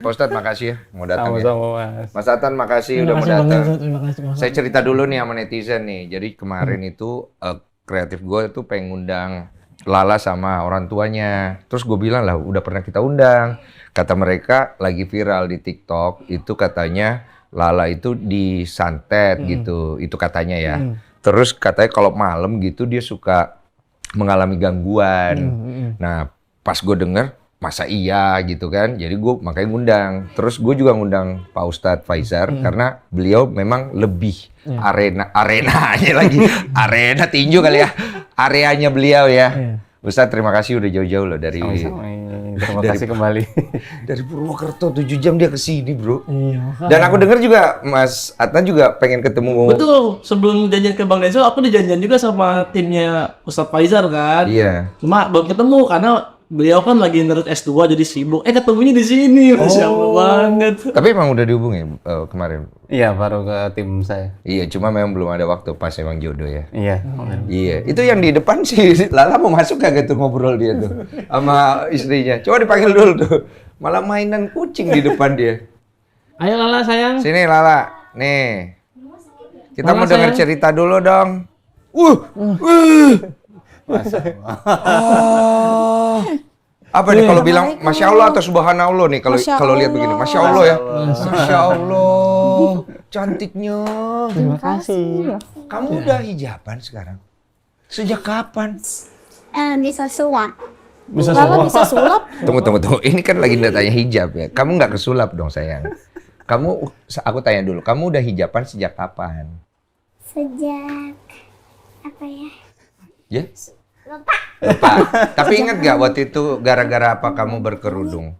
Pak Ustadz makasih ya mau datang ya. Sama-sama Mas. Mas Atan makasih udah mau Bang datang. Denso, terima kasih Bang. Saya cerita dulu nih sama netizen nih. Jadi kemarin itu kreatif gue itu pengen ngundang Lala sama orang tuanya. Terus gue bilang lah udah pernah kita undang. Kata mereka lagi viral di TikTok itu katanya Lala itu disantet gitu. Itu katanya ya. Terus katanya kalau malam gitu dia suka mengalami gangguan. Nah pas gue denger masa iya gitu kan, jadi gue makanya ngundang. Terus gue juga ngundang Pak Ustadz Faizar karena beliau memang lebih arenanya lagi, arena tinju kali ya, areanya beliau ya. Ustadz terima kasih udah jauh-jauh loh dari Terima kasih kembali. dari Purwokerto 7 jam dia ke sini bro. Iya. Dan aku dengar juga Mas Adnan juga pengen ketemu. Betul, sebelum janjian ke Bang Denso, aku dijanjian juga sama timnya Ustadz Faizar kan. Iya. Cuma belum ketemu karena beliau kan lagi nerus S2 jadi sibuk. Ketemunya di sini, Masya Allah banget. Tapi emang udah dihubungi kemarin. Iya, baru ke tim saya. Iya, cuma memang belum ada waktu pas emang jodoh ya. Iya. Iya, itu yang di depan sih Lala mau masuk kagak tuh ngobrol dia tuh sama istrinya. Coba dipanggil dulu tuh. Malah mainan kucing di depan dia. Ayo Lala sayang. Sini Lala, nih. Kita Lala, mau dengar sayang. cerita dulu dong. Oh. Apa nih kalau bilang Masya Allah atau Subhanallah nih kalau lihat begini. Masya Allah ya. Masya Allah. Cantiknya. Terima kasih. Kamu udah hijaban sekarang? Sejak kapan? Bisa sulap. Bisa Lala semua. bisa sulap? Tunggu. Ini kan lagi tanya hijab ya. Kamu nggak kesulap dong sayang. Aku tanya dulu. Kamu udah hijaban sejak kapan? Sejak apa ya? Ya? Lupa. Lupa. Tapi ingat nggak waktu itu gara-gara apa kamu berkerudung?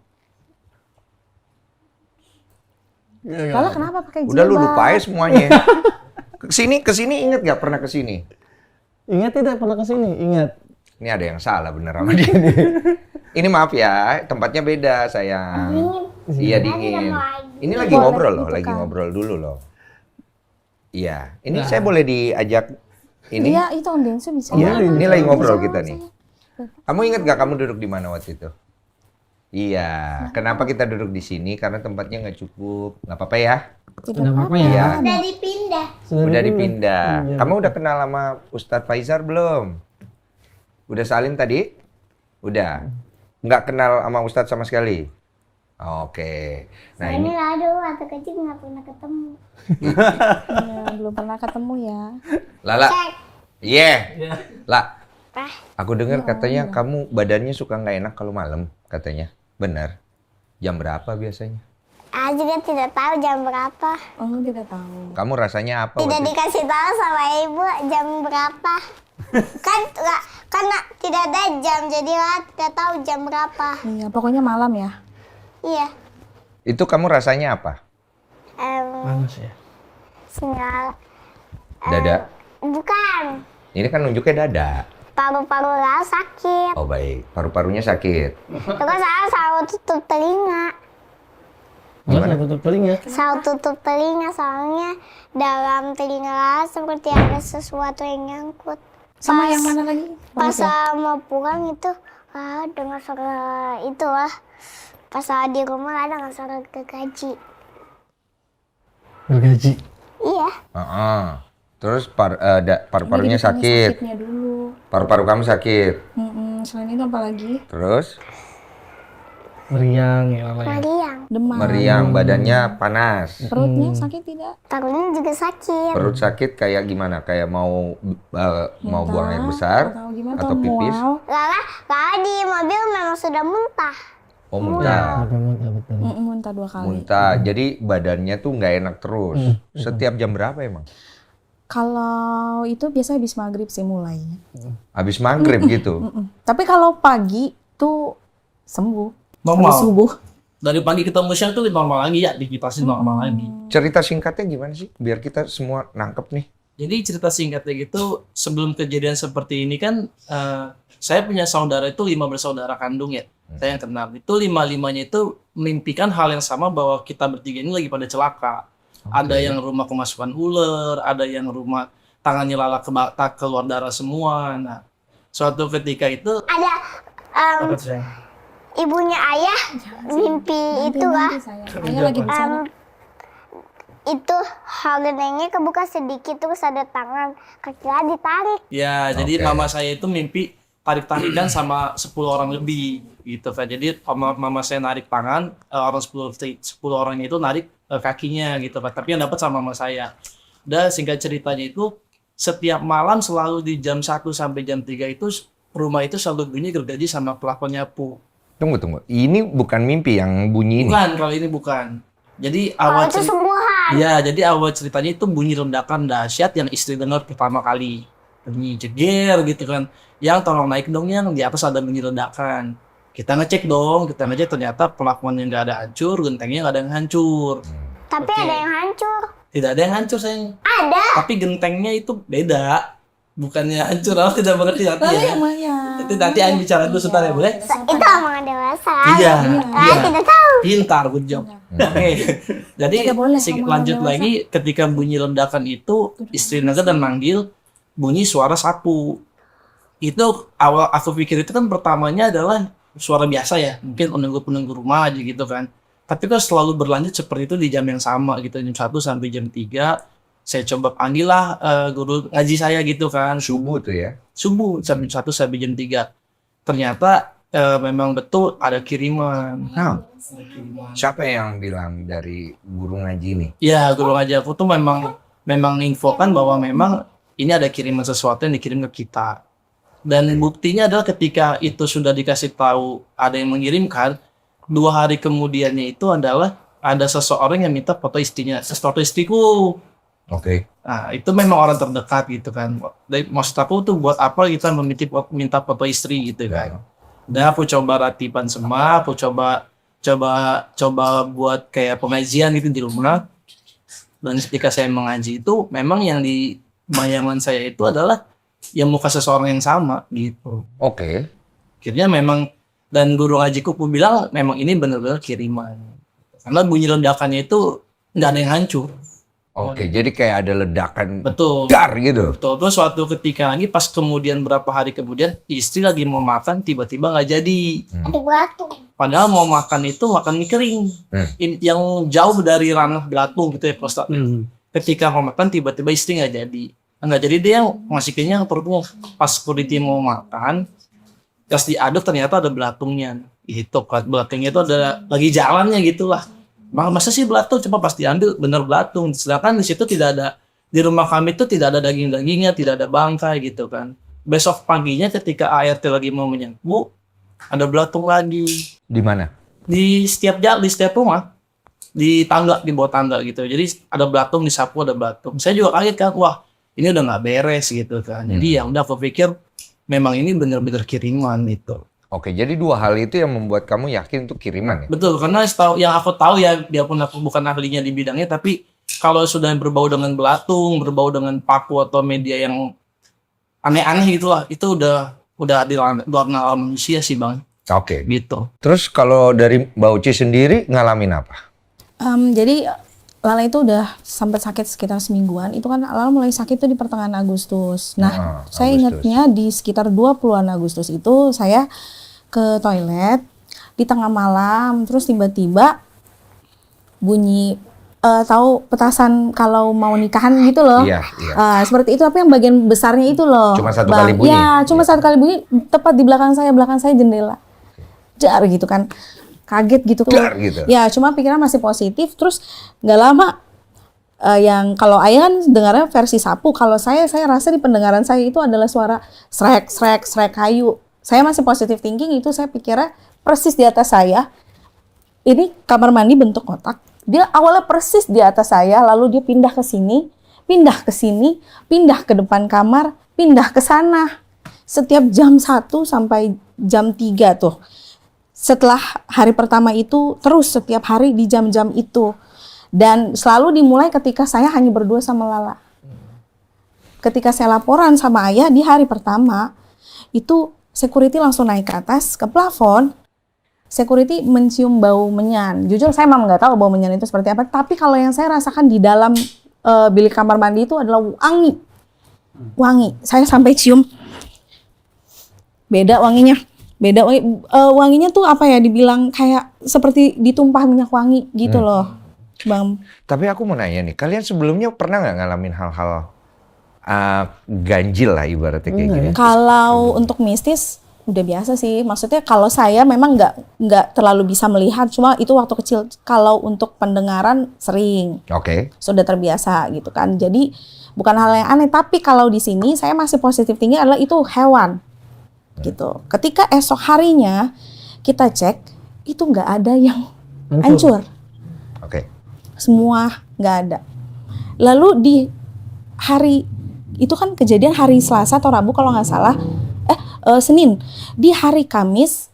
Lala kenapa pakai jilbab? Udah lu lupain semuanya. Kesini ingat nggak pernah kesini? Ingat tidak pernah kesini? Ingat. Ini ada yang salah bener sama dia nih. Ini maaf ya, tempatnya beda sayang. Iya dingin. Ini lagi Boleh ngobrol loh, gitu lagi kan. ngobrol dulu loh. Iya, ini saya boleh diajak ini? Iya, itu Om Denso bisa. Iya, ini lagi ngobrol kita nih. Saya. Kamu ingat gak kamu duduk di mana waktu itu? Iya, kenapa kita duduk di sini? Karena tempatnya nggak cukup. Nggak apa-apa ya? Tidak apa-apa ya. Iya. Udah dipindah. Udah dipindah. Iya. Kamu udah kenal sama Ustadz Faizar belum? Udah salim tadi? Udah. Nggak kenal sama Ustadz sama sekali? Oke. Nah ini aduh, waktu kecil nggak pernah ketemu. Belum pernah ketemu ya. Lala. Iya. Iya. Lah. Apa? Aku dengar katanya kamu badannya suka nggak enak kalau malam katanya. Benar? Jam berapa biasanya? Juga tidak tahu jam berapa. Oh, tidak tahu. Kamu rasanya apa? Tidak waktu itu? dikasih tahu sama ibu jam berapa. Karena tidak ada jam, jadi lah tidak tahu jam berapa. Iya, pokoknya malam ya. Iya. Itu kamu rasanya apa? Panas ya. Sinyal. Dada? Bukan. Ini kan nunjuknya dada. Paru-paru Lala sakit. Oh baik, paru-parunya sakit. Terus saya selalu tutup telinga. Gimana? Gimana? Tutup telinga. Selalu tutup telinga soalnya dalam telinga Lala seperti ada sesuatu yang nyangkut. Sama yang mana lagi? Pas Lala mau pulang itu dengar suara itu lah. Pas Lala di rumah ada dengar suara gergaji. Bergaji. Iya. Heeh. Terus paru-parunya sakit. Sakitnya dulu. Paru-paru kamu sakit. Selain itu apa lagi? Terus Meriang ya Lala ya. Meriang. Demam. meriang, badannya panas. Perutnya sakit tidak? Taruhnya juga sakit. Perut sakit kayak gimana? Kayak mau buang air besar atau gimana? atau pipis? mual. Lala di mobil memang sudah muntah. Oh muntah. Sampai muntah betul. Muntah 2 kali. Muntah. Jadi badannya tuh nggak enak terus. Setiap jam berapa emang? Kalau itu biasa habis maghrib sih mulainya. Habis maghrib gitu. Tapi kalau pagi tuh sembuh. Normal. Habis subuh. Dari pagi ketemu siang tuh normal lagi ya, aktivitasnya normal lagi. Cerita singkatnya gimana sih? Biar kita semua nangkep nih. Jadi cerita singkatnya gitu, sebelum kejadian seperti ini kan, saya punya saudara itu 5 bersaudara kandung ya. Saya yang kenal. Itu 5-5-nya itu memimpikan hal yang sama bahwa kita bertiga ini lagi pada celaka. Ada yang rumah kemasukan ular, ada yang rumah tangannya Lala keluar darah semua. Nah, suatu ketika itu Ada apa tuh, sayang? ibunya ayah mimpi itu lah. Ayah lagi di sana. Itu hal gentengnya kebuka sedikit terus ada tangan kakinya ditarik. Ya, jadi Oke. mama saya itu mimpi tarik-tarikan sama 10 orang lebih gitu kan. Jadi mama saya narik tangan, orang 10 orangnya itu narik kakinya gitu kan. Tapi yang dapat sama mama saya. Dan singkat ceritanya itu setiap malam selalu di jam 1 sampai jam 3 itu rumah itu selalu bunyi gergaji sama plafon nyapu. Tunggu. Ini bukan mimpi yang bunyi ini. Bukan, kalau ini bukan. Jadi Oh, awal itu sungguhan. ya, jadi awal ceritanya itu bunyi ledakan dahsyat yang istri dengar pertama kali. Bunyi jeger gitu kan. Yang tolong naik dong yang di atas ada bunyi ledakan. Kita ngecek ternyata pelafonnya nggak ada hancur, gentengnya nggak ada yang hancur. Tapi Oke. ada yang hancur. Tidak ada yang hancur sayang. Ada. Tapi gentengnya itu beda. Bukannya hancur, aku tidak mengerti nanti ya. Itu nanti Ain bicara dulu sebentar ya, boleh? Itu omongan dewasa. Iya. Tidak tahu. Pintar, good job. Oke. Jadi Tidak boleh ngomong lanjut dewasa. lagi ketika bunyi ledakan itu istri Naga dan manggil bunyi suara sapu. Itu awal aku pikir itu kan pertamanya adalah suara biasa ya, mungkin penunggu rumah aja gitu kan. Tapi kok selalu berlanjut seperti itu di jam yang sama gitu, jam 1 sampai jam 3. Saya coba panggil lah guru ngaji saya gitu kan. Subuh tuh ya. Subuh jam 1 sampai jam 3. Ternyata memang betul ada kiriman. Nah, siapa yang bilang dari guru ngaji ini? Ya, guru ngaji aku tuh memang infokan bahwa memang ini ada kiriman sesuatu yang dikirim ke kita. Dan buktinya adalah ketika itu sudah dikasih tahu ada yang mengirimkan, 2 hari kemudiannya itu adalah ada seseorang yang minta foto istrinya, foto istriku. Oke. Nah, itu memang orang terdekat gitu kan. Maksud aku tuh buat apa kita minta foto istri gitu kan. Dan aku coba ratiban semua, aku coba buat kayak pengajian gitu di rumah. Dan ketika saya mengaji itu memang yang di bayangan saya itu adalah yang muka seseorang yang sama gitu. Oke. Akhirnya memang dan guru ngajiku pun bilang memang ini benar-benar kiriman. Karena bunyi ledakannya itu nggak ada yang hancur. Oke, jadi kayak ada ledakan Betul. dar gitu. Betul. Terus suatu ketika lagi pas kemudian berapa hari kemudian istri lagi mau makan tiba-tiba nggak jadi. Ada batu. Padahal mau makan itu makan mie kering. Yang jauh dari ranah belatung gitu ya Pak Ustaz. Ketika mau makan tiba-tiba istri nggak jadi. Nggak jadi dia masih kenyang perutnya. Pas security mau makan pas diaduk ternyata ada belatungnya. Itu kan belatungnya itu ada lagi jalannya gitulah. Masa sih belatung, coba pas diambil bener belatung. Sedangkan di situ tidak ada, di rumah kami itu tidak ada daging-dagingnya, tidak ada bangkai gitu kan. Besok paginya ketika ART lagi mau menyapu, ada belatung lagi. Di mana? Di setiap rumah, di tangga, di bawah tangga gitu. Jadi ada belatung, disapu ada belatung. Saya juga kaget kan, wah ini udah nggak beres gitu kan. Jadi ya udah aku pikir memang ini bener-bener kiriman itu. Oke, jadi 2 hal itu yang membuat kamu yakin itu kiriman ya? Betul, karena yang aku tahu ya, biarpun aku bukan ahlinya di bidangnya, tapi kalau sudah berbau dengan belatung, berbau dengan paku atau media yang aneh-aneh gitulah, itu udah di luar nalar manusia sih bang. Oke. Gitu. Terus kalau dari Mbak Uci sendiri ngalamin apa? Jadi Lala itu udah sampai sakit sekitar semingguan. Itu kan Lala mulai sakit tuh di pertengahan Agustus. Nah, saya Agustus. ingatnya di sekitar 20-an Agustus itu saya ke toilet di tengah malam, terus tiba-tiba bunyi tahu petasan kalau mau nikahan gitu loh. Iya. Seperti itu, tapi yang bagian besarnya itu loh. Cuma satu kali bunyi? Ya, cuma satu kali bunyi, tepat di belakang saya jendela. Jar gitu kan. Kaget gitu. Dar gitu. Ya, cuma pikiran masih positif. Terus nggak lama yang kalau ayah kan dengarnya versi sapu, kalau saya rasa di pendengaran saya itu adalah suara srek kayu. Saya masih positive thinking, itu saya pikirnya persis di atas saya. Ini kamar mandi bentuk kotak. Dia awalnya persis di atas saya, lalu dia pindah ke sini, pindah ke sini, pindah ke depan kamar, pindah ke sana. Setiap jam 1 sampai jam 3 tuh. Setelah hari pertama itu, terus setiap hari di jam-jam itu. Dan selalu dimulai ketika saya hanya berdua sama Lala. Ketika saya laporan sama ayah di hari pertama, itu security langsung naik ke atas, ke plafon. Security mencium bau menyan. Jujur saya memang nggak tahu bau menyan itu seperti apa. Tapi kalau yang saya rasakan di dalam bilik kamar mandi itu adalah wangi. Saya sampai cium. Beda wanginya. Beda wanginya tuh apa ya, dibilang kayak seperti ditumpah minyak wangi gitu loh, Bang. Tapi aku mau nanya nih, kalian sebelumnya pernah nggak ngalamin hal-hal ganjil lah ibaratnya kayak gini? Kalau untuk mistis udah biasa sih. Maksudnya kalau saya memang nggak terlalu bisa melihat, cuma itu waktu kecil. Kalau untuk pendengaran sering, Oke. sudah terbiasa gitu kan. Jadi bukan hal yang aneh. Tapi kalau di sini saya masih positif tinggi adalah itu hewan gitu. Ketika esok harinya kita cek, itu nggak ada yang hancur. Oke. Semua nggak ada. Lalu di hari itu kan kejadian hari Selasa atau Rabu kalau nggak salah, Senin. Di hari Kamis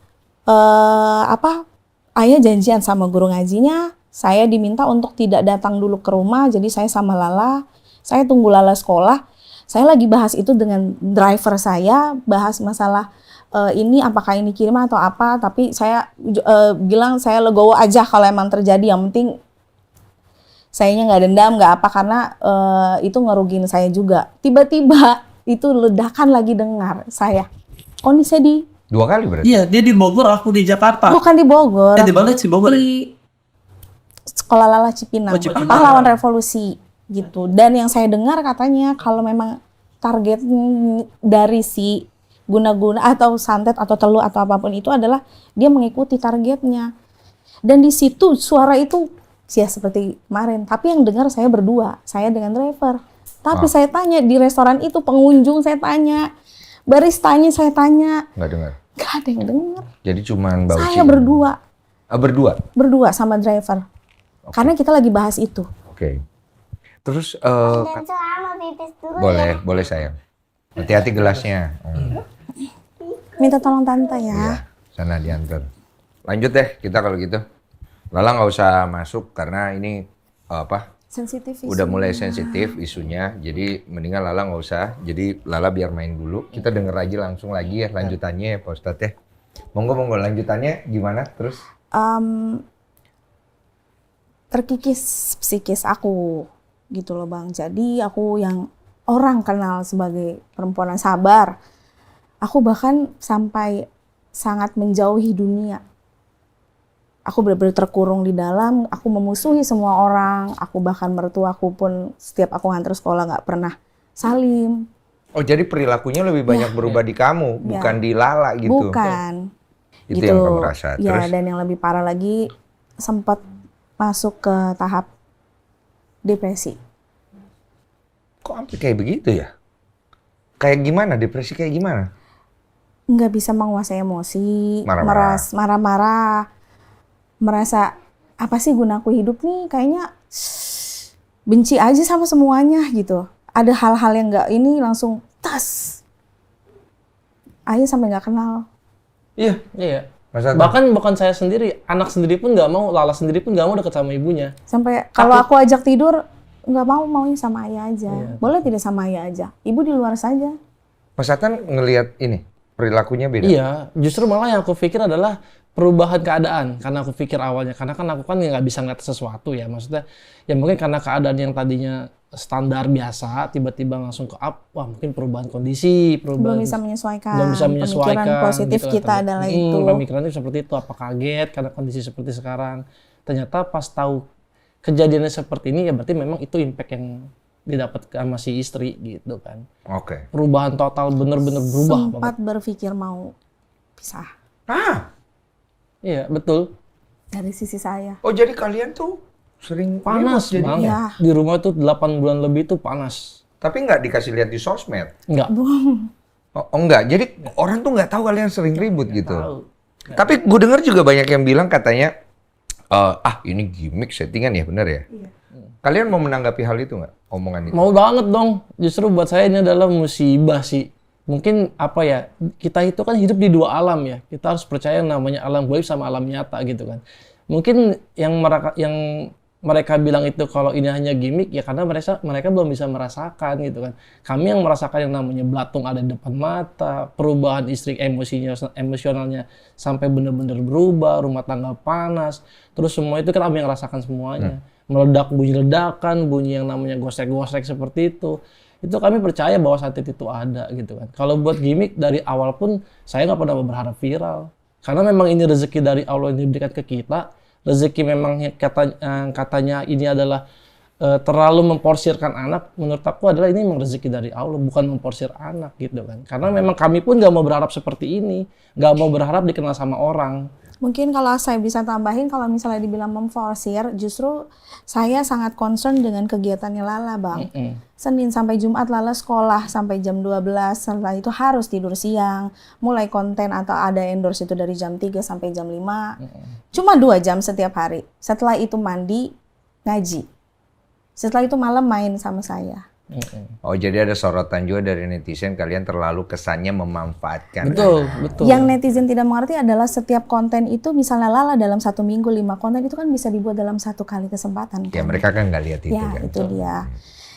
ayah janjian sama guru ngajinya, saya diminta untuk tidak datang dulu ke rumah. Jadi saya sama Lala, saya tunggu Lala sekolah. Saya lagi bahas itu dengan driver saya, bahas masalah ini apakah ini kiriman atau apa. Tapi saya bilang saya legowo aja kalau emang terjadi. Yang penting sayanya nggak dendam, nggak apa, karena itu ngerugiin saya juga. Tiba-tiba itu ledakan lagi dengar saya. Kondisinya di 2 kali berarti? Iya, dia di Bogor, aku di Jakarta. bukan di Bogor, Di mana sih Bogor? di Sekolah Lala Cipinang, Oh, Cipinang. pahlawan revolusi gitu. Dan yang saya dengar katanya kalau memang target dari si guna-guna atau santet atau telu atau apapun itu adalah dia mengikuti targetnya. Dan di situ suara itu ya seperti kemarin, tapi yang dengar saya berdua, saya dengan driver. Tapi saya tanya di restoran itu, pengunjung saya tanya, baristanya saya tanya, Nggak dengar. gak ada yang dengar. Jadi cuman bau Saya cium. berdua Berdua? sama driver. Karena kita lagi bahas itu. Oke. Terus Dan selama pipis dulu ya. boleh sayang. Hati-hati gelasnya. Minta tolong tante ya. Iya, sana diantar. Lanjut deh kita kalau gitu. Lala nggak usah masuk karena ini Sensitif udah mulai sensitif isunya. Jadi mendingan Lala nggak usah. Jadi Lala biar main dulu. Kita denger aja langsung lagi ya lanjutannya ya Pak Ustadz ya. Monggo lanjutannya gimana terus? Terkikis psikis aku gitu loh Bang. Jadi aku yang orang kenal sebagai perempuan yang sabar, aku bahkan sampai sangat menjauhi dunia. Aku benar-benar terkurung di dalam, aku memusuhi semua orang, aku bahkan mertuaku pun setiap aku nganter sekolah nggak pernah salim. Oh jadi perilakunya lebih banyak berubah di kamu, bukan di Lala gitu? Bukan. Itu gitu. yang kamu rasa. Ya, Terus? dan yang lebih parah lagi sempat masuk ke tahap depresi. Kok sampai kayak begitu ya? Kayak gimana? Depresi kayak gimana? Nggak bisa menguasai emosi, Marah-marah. marah-marah, merasa apa sih gunaku hidup nih, kayaknya benci aja sama semuanya gitu. Ada hal-hal yang nggak ini langsung tas. Ayah sampai nggak kenal. Iya. Masa Bahkan bukan saya sendiri, anak sendiri pun nggak mau, Lala sendiri pun nggak mau deket sama ibunya. Sampai kalau aku ajak tidur nggak maunya sama ayah aja. Boleh tidak sama ayah aja. Ibu di luar saja. Mas Atan ngelihat ini perilakunya beda. Iya, justru malah yang aku pikir adalah perubahan keadaan. Karena aku pikir awalnya, karena kan aku kan nggak bisa ngeliat sesuatu ya. Maksudnya, ya mungkin karena keadaan yang tadinya standar biasa, tiba-tiba langsung ke up, wah mungkin perubahan kondisi, Belum bisa menyesuaikan. Pemikiran positif gitu kita kan. adalah itu. Pemikirannya seperti itu, apa kaget karena kondisi seperti sekarang. Ternyata pas tahu kejadiannya seperti ini, ya berarti memang itu impact yang didapat sama si istri gitu kan. Oke. Perubahan total, bener-bener berubah banget. Sempat berpikir mau pisah Iya, betul. dari sisi saya. Oh jadi kalian tuh sering Panas ribut banget. Iya. Di rumah tuh 8 bulan lebih tuh panas. Tapi nggak dikasih lihat di sosmed. Enggak. Oh enggak. Jadi orang tuh nggak tahu kalian sering ribut gitu. Tahu. Tapi gue dengar juga banyak yang bilang katanya ini gimmick settingan ya, benar ya? Iya. Kalian mau menanggapi hal itu nggak? Omongan itu? Mau banget dong. Justru buat saya ini adalah musibah sih. Mungkin apa ya, kita itu kan hidup di dua alam ya. Kita harus percaya yang namanya alam gaib sama alam nyata gitu kan. Mungkin yang mereka bilang itu kalau ini hanya gimmick ya karena mereka belum bisa merasakan gitu kan. Kami yang merasakan yang namanya belatung ada di depan mata, perubahan istri emosionalnya sampai benar-benar berubah, rumah tangga panas, terus semua itu kan kami yang rasakan semuanya. Meledak, bunyi ledakan, bunyi yang namanya gosek-gosek seperti itu. itu kami percaya bahwa santet itu ada gitu kan. Kalau buat gimmick dari awal pun saya nggak pernah berharap viral. Karena memang ini rezeki dari Allah yang diberikan ke kita. Rezeki memang katanya ini adalah terlalu memporsirkan anak. Menurut aku adalah ini memang rezeki dari Allah, bukan memporsir anak gitu kan. Karena memang kami pun nggak mau berharap seperti ini, nggak mau berharap dikenal sama orang. Mungkin kalau saya bisa tambahin, kalau misalnya dibilang memforsir, justru saya sangat concern dengan kegiatannya Lala, Bang. Senin sampai Jumat Lala sekolah sampai jam 12, setelah itu harus tidur siang, mulai konten atau ada endorse itu dari jam 3 sampai jam 5. Cuma 2 jam setiap hari. Setelah itu mandi, ngaji. Setelah itu malam main sama saya. Oh, jadi ada sorotan juga dari netizen, kalian terlalu kesannya memanfaatkan. Betul, anak. betul. Yang netizen tidak mengerti adalah setiap konten itu, misalnya Lala dalam 1 minggu 5 konten itu kan bisa dibuat dalam 1 kali kesempatan. Ya kan? mereka kan nggak lihat itu Ya, kan. itu dia.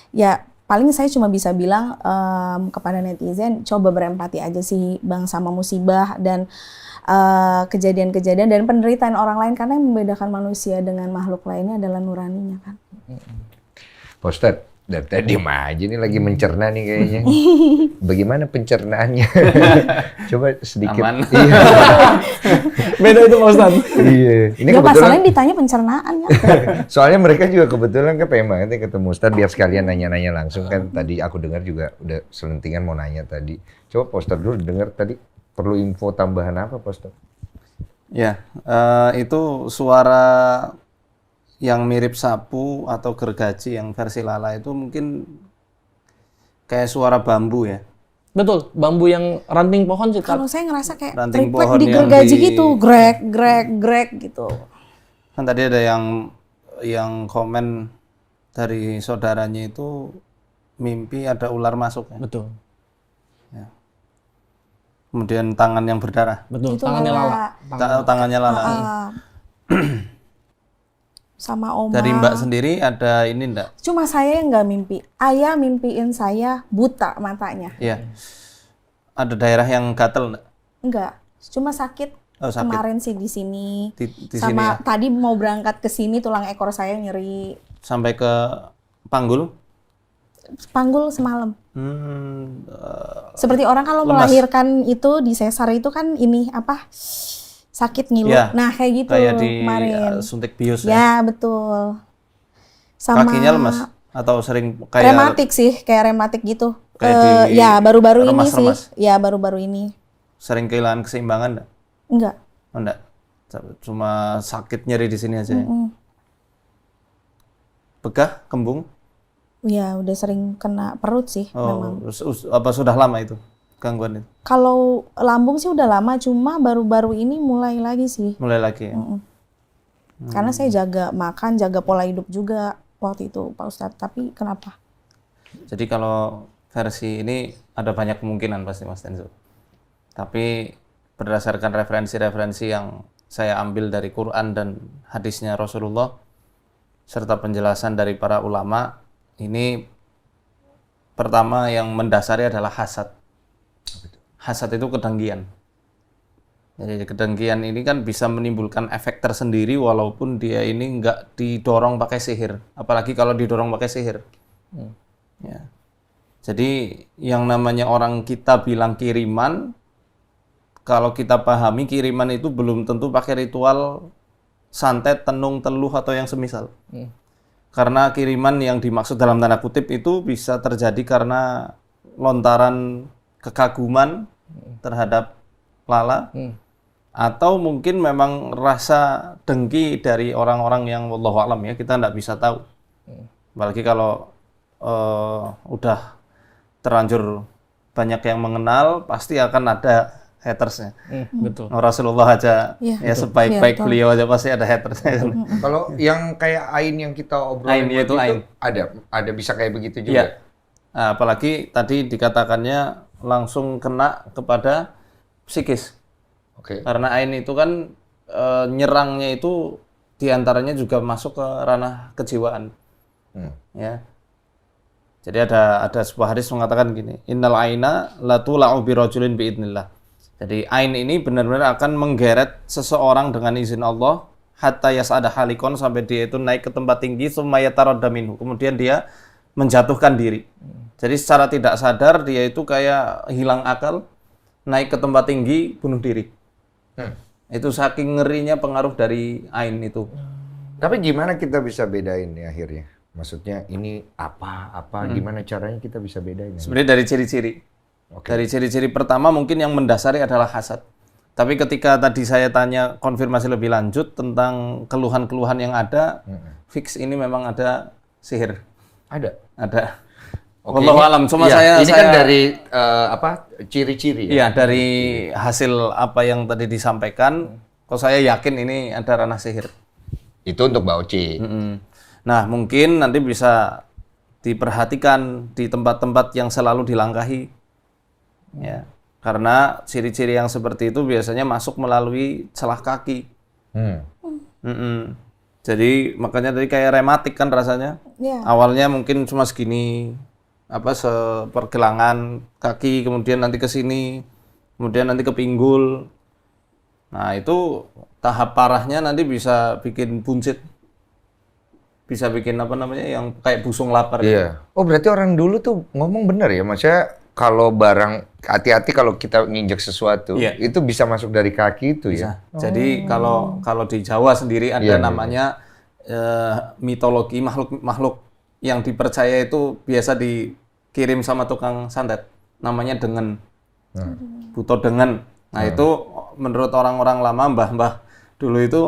Ya, paling saya cuma bisa bilang kepada netizen, coba berempati aja sih Bang sama musibah dan kejadian-kejadian dan penderitaan orang lain, karena yang membedakan manusia dengan makhluk lainnya adalah nuraninya kan. Pak Ustadz, dari tadi aja nih lagi mencerna nih kayaknya. Bagaimana pencernaannya? Coba sedikit. Aman. Iya. Beda itu Pak Ustadz. Iya. Ini Ya kebetulan. masalahnya ditanya pencernaan ya. Soalnya mereka juga kebetulan kan pengen banget nih ketemu Ustadz biar sekalian nanya-nanya langsung kan. Tadi aku dengar juga udah selentingan mau nanya tadi. Coba Pak Ustadz dulu dengar tadi perlu info tambahan apa Pak Ustadz? Ya, itu suara yang mirip sapu atau gergaji yang versi Lala itu mungkin kayak suara bambu ya. Betul, bambu yang ranting pohon sih. Kalau saya ngerasa kayak Ranting triplek pohon di yang gergaji di- gitu, grek gitu. Kan tadi ada yang komen dari saudaranya itu mimpi ada ular masuk ya. Betul, Kemudian tangan yang berdarah. betul. Itu Tangannya Lala. Lala. Tangannya Lala. Sama Oma. Dari Mbak sendiri ada ini enggak? Cuma saya yang nggak mimpi. Ayah mimpiin saya buta matanya. Iya. Ada daerah yang gatel enggak? Enggak, cuma sakit. Oh, sakit. Kemarin sih di sini. Di sini Sama ya. tadi mau berangkat ke sini tulang ekor saya nyeri. Sampai ke Panggul. Panggul semalam. Hmm, Seperti orang kalau lemas. melahirkan itu di sesar itu kan ini apa? Sakit ngilu. Ya, Nah, kayak gitu kayak di kemarin. suntik bius ya. Ya, betul. Sama Kakinya lemas atau sering kayak rematik sih, kayak rematik gitu. Kayak di Ya, baru-baru ini sih. remas-remas. Ya, baru-baru ini. sering kehilangan keseimbangan enggak? Enggak. Oh, enggak. Cuma sakit nyeri di sini aja ya. Begah, kembung. Ya, udah sering kena perut sih memang. Oh, apa sudah lama itu gangguan itu? Kalau lambung sih udah lama, cuma baru-baru ini mulai lagi sih. Mulai lagi ya. Karena saya jaga makan, jaga pola hidup juga waktu itu Pak Ustadz. Tapi kenapa? Jadi kalau versi ini ada banyak kemungkinan pasti Mas Tenzo. Tapi berdasarkan referensi-referensi yang saya ambil dari Quran dan hadisnya Rasulullah serta penjelasan dari para ulama, ini pertama yang mendasari adalah hasad. Hasad itu kedengkian. Jadi kedengkian ini kan bisa menimbulkan efek tersendiri walaupun dia ini nggak didorong pakai sihir. Apalagi kalau didorong pakai sihir. Ya. Jadi yang namanya orang kita bilang kiriman, kalau kita pahami kiriman itu belum tentu pakai ritual santet, tenung, teluh atau yang semisal. Karena kiriman yang dimaksud dalam tanda kutip itu bisa terjadi karena lontaran kekaguman terhadap Lala, atau mungkin memang rasa dengki dari orang-orang yang wallahu alam ya, kita nggak bisa tahu. Apalagi kalau udah terlanjur banyak yang mengenal, pasti akan ada hatersnya. Betul. Rasulullah aja Iya, ya betul. sebaik-baik Iya, betul. beliau aja pasti ada hatersnya. Kalau yang kayak Ain yang kita obrolin Ain, yaitu waktu itu, Ain. ada bisa kayak begitu juga. Iya. Nah, apalagi tadi dikatakannya langsung kena kepada psikis. Oke. Karena ain itu kan nyerangnya itu diantaranya juga masuk ke ranah kejiwaan. Ya. Jadi ada sebuah hadis mengatakan gini, innal aina la tula'u bi rajulin bi idznillah. Jadi ain ini benar-benar akan menggeret seseorang dengan izin Allah hatta yas'ada halikon, sampai dia itu naik ke tempat tinggi summa yataradda minhu. Kemudian dia menjatuhkan diri. Jadi secara tidak sadar dia itu kayak hilang akal, naik ke tempat tinggi, bunuh diri. Itu saking ngerinya pengaruh dari ain itu. Tapi gimana kita bisa bedain nih akhirnya? Maksudnya ini apa gimana caranya kita bisa bedain? Sebenarnya dari ciri-ciri. Dari ciri-ciri pertama mungkin yang mendasari adalah hasad. Tapi ketika tadi saya tanya konfirmasi lebih lanjut tentang keluhan-keluhan yang ada, fix ini memang ada sihir. Ada. Wallahu alam. Cuma iya, ini kan saya dari ciri-ciri ya? Iya, dari hasil apa yang tadi disampaikan, kok saya yakin ini ada ranah sihir. Itu untuk Mbak Oci. Nah, mungkin nanti bisa diperhatikan di tempat-tempat yang selalu dilangkahi. Ya, karena ciri-ciri yang seperti itu biasanya masuk melalui celah kaki. Jadi makanya tadi kayak rematik kan rasanya. Iya. Awalnya mungkin cuma segini, sepergelangan kaki, kemudian nanti ke sini, kemudian nanti ke pinggul. Nah itu tahap parahnya nanti bisa bikin buncit, bisa bikin yang kayak busung lapar. Iya. Oh berarti orang dulu tuh ngomong bener ya, maksudnya kalau barang hati-hati kalau kita nginjek sesuatu, itu bisa masuk dari kaki itu ya. Jadi kalau di Jawa sendiri ada namanya mitologi makhluk yang dipercaya itu biasa dikirim sama tukang santet, namanya dengan, buto dengan. Nah itu menurut orang-orang lama, mbah-mbah dulu itu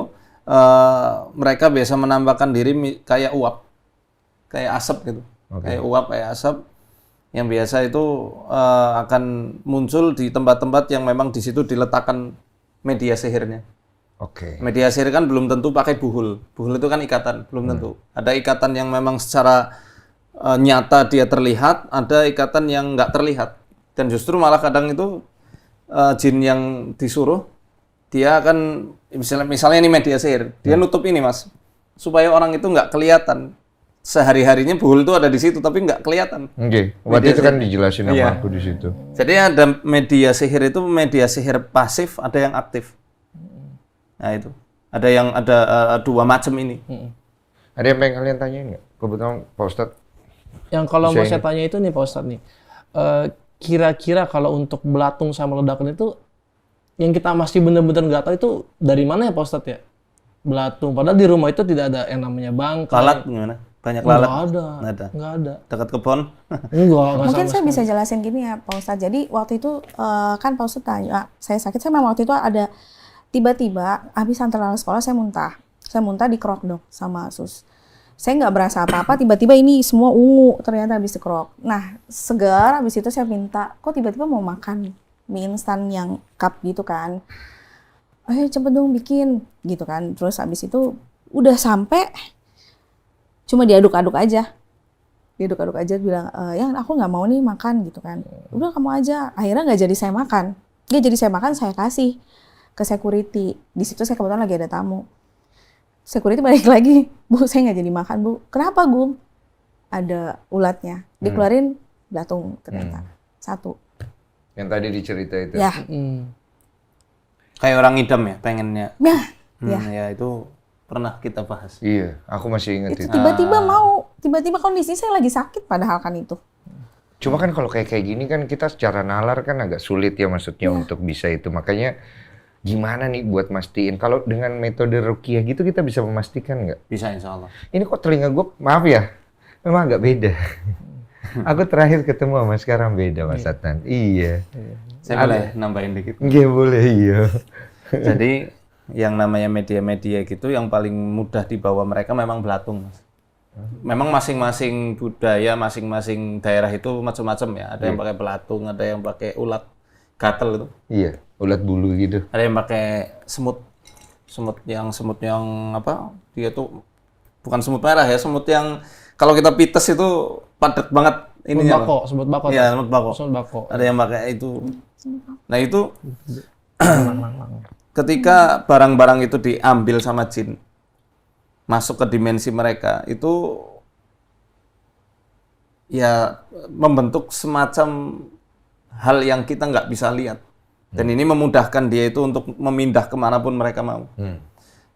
mereka biasa menambahkan diri kayak uap, kayak asap gitu, kayak uap, kayak asap yang biasa itu akan muncul di tempat-tempat yang memang di situ diletakkan media sihirnya. Media sihir kan belum tentu pakai buhul. Buhul itu kan ikatan, belum tentu. Ada ikatan yang memang secara nyata dia terlihat, ada ikatan yang nggak terlihat. Dan justru malah kadang itu jin yang disuruh, dia akan, misalnya ini media sihir, dia nutup ini mas, supaya orang itu nggak kelihatan. Sehari-harinya buhul itu ada di situ, tapi nggak kelihatan. Waktu itu kan dijelasin sama aku di situ. Jadi ada media sihir itu media sihir pasif, ada yang aktif. Nah itu, ada dua macam ini. Ada yang pengen kalian tanyain nggak? Kebetulan Pak Ustadz. Yang kalau mau saya tanya itu nih Pak Ustadz nih, kira-kira kalau untuk belatung sama ledakan itu, yang kita masih benar-benar nggak tahu itu dari mana ya Pak Ustadz ya? Belatung, padahal di rumah itu tidak ada yang namanya bangkai. Lalat gimana? Banyak lalat? Nggak ada. Dekat kebun? Enggak Mungkin saya sama bisa jelasin gini ya Pak Ustadz. Jadi waktu itu kan Pak Ustadz tanya, saya sakit, saya memang waktu itu ada tiba-tiba habis antar anak sekolah saya muntah. Saya muntah dikerok dok sama sus. Saya nggak berasa apa-apa, tiba-tiba ini semua ungu ternyata habis dikerok. Nah segar, habis itu saya minta, kok tiba-tiba mau makan mie instan yang cup gitu kan. Ayo cepet dong bikin gitu kan. Terus habis itu udah sampai, cuma diaduk-aduk aja. Diaduk-aduk aja bilang, ya aku nggak mau nih makan gitu kan. Udah kamu aja. Akhirnya nggak jadi saya makan. Nggak jadi saya makan, saya kasih ke security. Di situ saya kebetulan lagi ada tamu. Security balik lagi, Bu saya nggak jadi makan Bu. Kenapa Gum? Ada ulatnya. Dikeluarin belatung ternyata. Satu. Yang tadi dicerita itu. Ya. Kayak orang idam ya pengennya. Ya. Ya itu pernah kita bahas. Iya, aku masih ingat itu. Tiba-tiba kondisi saya lagi sakit padahal kan itu. Cuma kan kalau kayak gini kan kita secara nalar kan agak sulit ya maksudnya untuk bisa itu. Makanya gimana nih buat mastiin? Kalau dengan metode ruqyah gitu kita bisa memastikan nggak? Bisa insya Allah. Ini kok telinga gue, maaf ya, memang agak beda. Aku terakhir ketemu sama sekarang beda Mas Adnan. Iya. Saya boleh nambahin dikit? Nggak boleh, iya. Jadi yang namanya media-media gitu yang paling mudah dibawa mereka memang belatung Mas. Memang masing-masing budaya, masing-masing daerah itu macam-macam ya. Ada yang pakai belatung, ada yang pakai ulat gatel itu. Iya, ulat bulu gitu. Ada yang pakai semut. Semut yang apa? Dia tuh bukan semut merah ya, semut yang kalau kita pites itu padat banget ininya. Semut bako. Iya, semut bako. Semut bako. Ada yang pakai itu. Nah, itu ketika barang-barang itu diambil sama jin masuk ke dimensi mereka, itu ya membentuk semacam hal yang kita nggak bisa lihat. Dan ini memudahkan dia itu untuk memindah kemanapun mereka mau.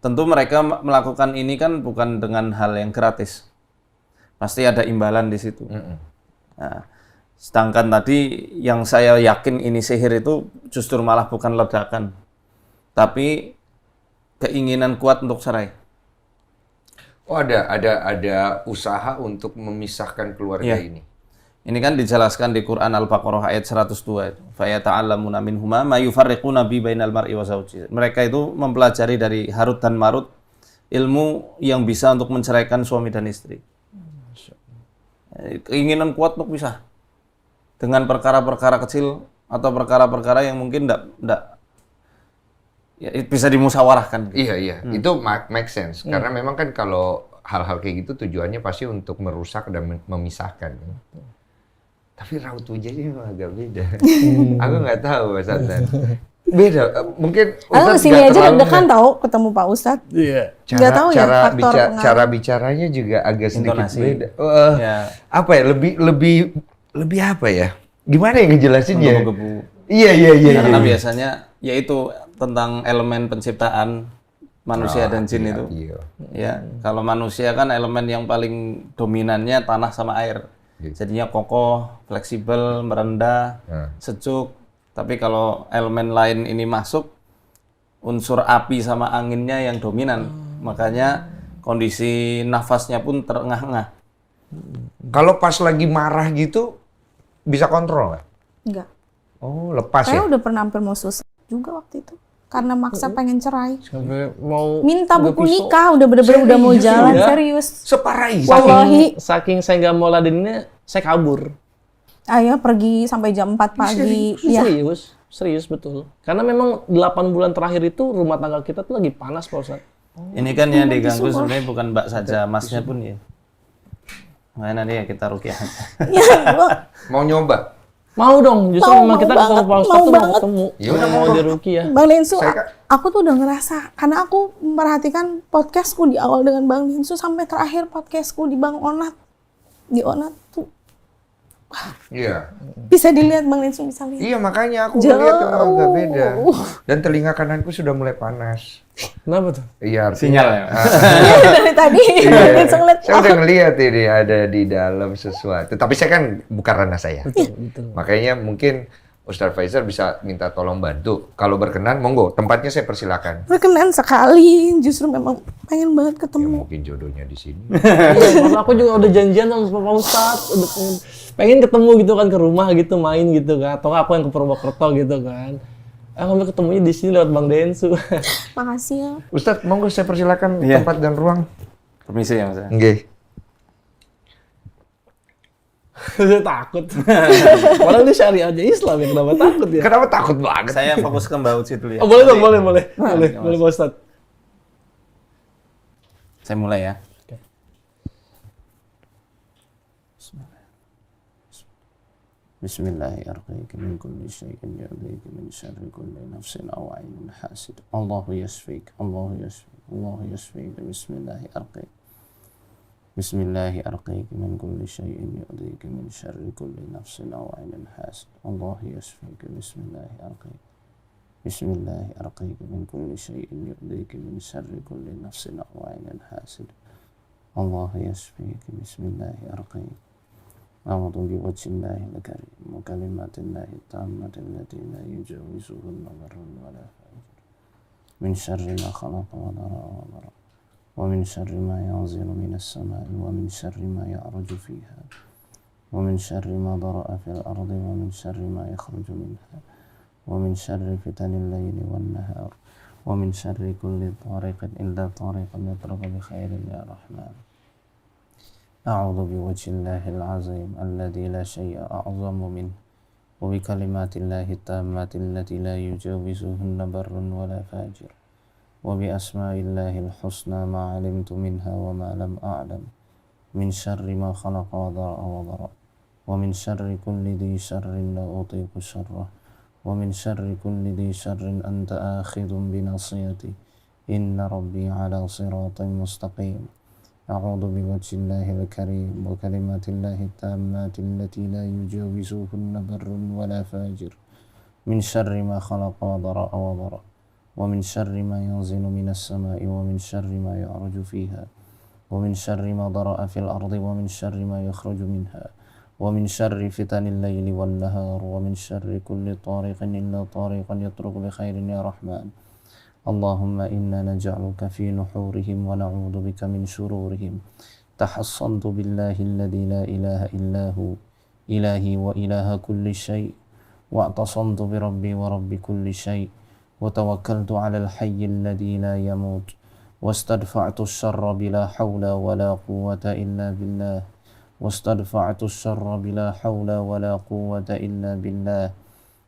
Tentu mereka melakukan ini kan bukan dengan hal yang gratis. Pasti ada imbalan di situ. Nah, Sedangkan tadi yang saya yakin ini sihir itu justru malah bukan ledakan, tapi keinginan kuat untuk cerai. Oh, ada usaha untuk memisahkan keluarga Iya. ini. Ini kan dijelaskan di Quran Al-Baqarah ayat 102 itu. Fa yata'allamuna minhuma ma yufarriquna bi bainal mar'i wa zawjihi. Mereka itu mempelajari dari Harut dan Marut ilmu yang bisa untuk menceraikan suami dan istri. Keinginan kuat untuk pisah dengan perkara-perkara kecil atau perkara-perkara yang mungkin enggak ya, bisa dimusyawarahkan. Gitu. Iya. Itu make sense. Karena memang kan kalau hal-hal kayak gitu tujuannya pasti untuk merusak dan memisahkan. Tapi raut wajahnya memang agak beda. Aku nggak tahu Mas Adnan. Beda. Mungkin Aku Ustadz kesini nggak aja terlalu deg-degan tahu ketemu Pak Ustadz. Iya. Nggak tahu ya, faktor pengaruh. cara bicaranya juga agak sedikit Intonasi. beda. Ya. Apa ya? Lebih apa ya? Gimana yang ngejelasinnya? Menggebu-gebu. Iya. Karena biasanya yaitu tentang elemen penciptaan manusia dan jin itu. Iya. Ya, kalau manusia kan elemen yang paling dominannya tanah sama air. Jadinya kokoh, fleksibel, merendah, sejuk. Tapi kalau elemen lain ini masuk, unsur api sama anginnya yang dominan. Makanya kondisi nafasnya pun terengah-engah. Kalau pas lagi marah gitu bisa kontrol nggak? Enggak. Oh, lepas Saya ya? udah pernah hampir mau susah juga waktu itu. Karena maksa pengen cerai. Sampai mau Minta nggak buku pisau. nikah, udah bener-bener udah mau Serius jalan, ya? serius. Separah itu. Wallahi. Saking saya nggak mau ladeninnya, saya kabur. Ayo pergi sampai jam 4 pagi. Ya. Serius betul. Karena memang 8 bulan terakhir itu rumah tangga kita tuh lagi panas Pak Ustadz. Ini kan yang diganggu sebenarnya bukan Mbak saja, Masnya pun ya. Makanya nanti ya kita rukyah aja. Ya, gua Mau nyoba? Mau dong, justru Mau, memang mau kita ketemu banget, Pak Ustadz mau tuh mau banget. ketemu. Ya udah, mau mau. di Ruqyah. Bang Densu, Saya kan- aku tuh udah ngerasa karena aku memperhatikan podcastku di awal dengan Bang Densu sampai terakhir podcastku di Bang Onat. Di Onat tuh Iya. bisa dilihat Bang Densu bisa lihat. Iya, makanya aku Jauh. lihat memang agak beda. Dan telinga kananku sudah mulai panas. Kenapa tuh? Iya, Sinyal ya. Dari tadi Bang Densu ngeliat. Saya udah ngeliat ini ada di dalam sesuatu. Tapi saya kan bukan ranah saya. Betul. Makanya mungkin Ustadz Faisal bisa minta tolong bantu. Kalau berkenan, monggo. Tempatnya saya persilakan. Berkenan sekali, justru memang pengen banget Ya ketemu. mungkin jodohnya di sini. Iya, aku juga udah janjian sama Pak Ustadz, udah pengen ketemu gitu kan ke rumah gitu, main gitu kan, atau nggak aku yang ke Purwokerto gitu kan. Kami ketemunya di sini lewat Bang Densu. Makasih ya. Ustadz, monggo saya persilakan Iya. tempat dan ruang. Permisi ya Mas. Nggih. Saya takut. Padahal ini syariah aja Islam ya, kenapa takut ya? Kenapa takut banget? Saya fokus ke Mbak Uci dulu ya. Oh, boleh dong, boleh Nah, Pak Ustadz. Saya mulai ya. Bismillahirrahmanirrahim. Min kulli syai'in yu'dhika min syarri kulli nafsin aw 'ainin hasid. Allahu yashfik. Allahu yashfik. Allahu yashfik. Bismillahirrahmanirrahim. Bismillahirrahmanirrahim. Min kulli syai'in yu'dhika min syarri kulli nafsin aw 'ainin hasid. Allahu yashfik. Bismillahirrahmanirrahim. Bismillahirrahmanirrahim. Min kulli syai'in yu'dhika min syarri kulli nafsin aw 'ainin hasid. Allahu yashfik. Bismillahirrahmanirrahim. أعوذ بوجه الله الكريم وكلمات الله التامة التي لا يجاوزهن بر ولا فاجر من شر ما خلق وضرأ ومن شر ما ينزل من السماء ومن شر ما يعرج فيها ومن شر ما ضرأ في الأرض ومن شر ما يخرج منها ومن شر فتن الليل والنهار ومن شر كل طارق إلا طارق يطرق بخير يا رحمن أعوذ بوجه الله العظيم الذي لا شيء أعظم منه وبكلمات الله التامات التي لا يجاوزهن بر ولا فاجر وبأسماء الله الحسنى ما علمت منها وما لم أعلم من شر ما خلق وضرأ ومن شر كل ذي شر لا أطيق شره ومن شر كل ذي شر أنت آخذ بناصيته إن ربي على صراط مستقيم أعوذ بوجه الله الكريم وكلمات الله التامات التي لا يجاوزهن بر ولا فاجر من شر ما خلق وضرأ ومن شر ما ينزل من السماء ومن شر ما يعرج فيها ومن شر ما ضرأ في الأرض ومن شر ما يخرج منها ومن شر فتن الليل والنهار ومن شر كل طارق إلا طارقا يطرق بخير يا رحمن. اللهم إنا نجعلك في نحورهم ونعوذ بك من شرورهم. تحصنت بالله الذي لا إله إلا هو إلهي وإله كل شيء، واعتصمت بربي ورب كل شيء، وتوكلت على الحي الذي لا يموت، واستدفعت الشر بلا حول ولا قوة إلا بالله، واستدفعت الشر بلا حول ولا قوة إلا بالله،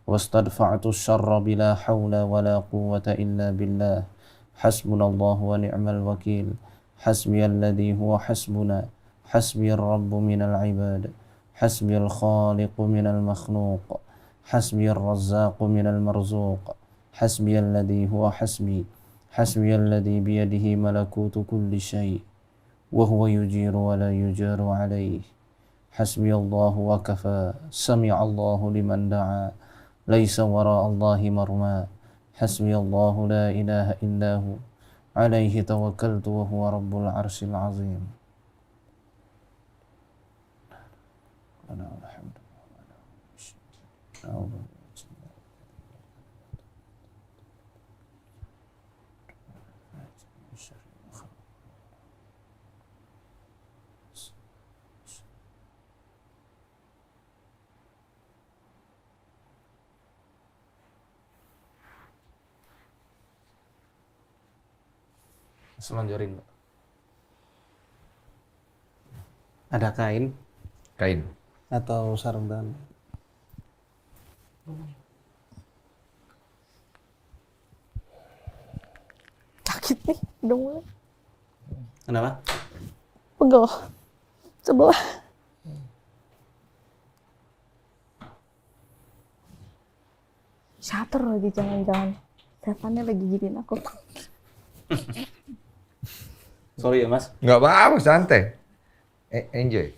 واستدفعت الشر بلا حول ولا قوة إلا بالله. حسبنا الله ونعم الوكيل. حسبي الذي هو حسبنا، حسبي الرب من العباد، حسبي الخالق من المخلوق، حسبي الرزاق من المرزوق، حسبي الذي هو حسبي، حسبي الذي بيده ملكوت كل شيء وهو يجير ولا يجار عليه. حسبي الله وكفى. سمع الله لمن دعا، ليس وراء الله مرمى. حسبي الله لا إله إلا هو، عليه توكلت وهو رب العرش العظيم. Selonjorin, Pak. Ada kain Kain. atau sarung tangan? Sakit nih, udah mulai. Kenapa? Pegel. Sebelah. Shutter lagi, jangan-jangan setannya lagi giniin aku. Sorry ya, Mas. Nggak apa-apa, santai. Enjoy.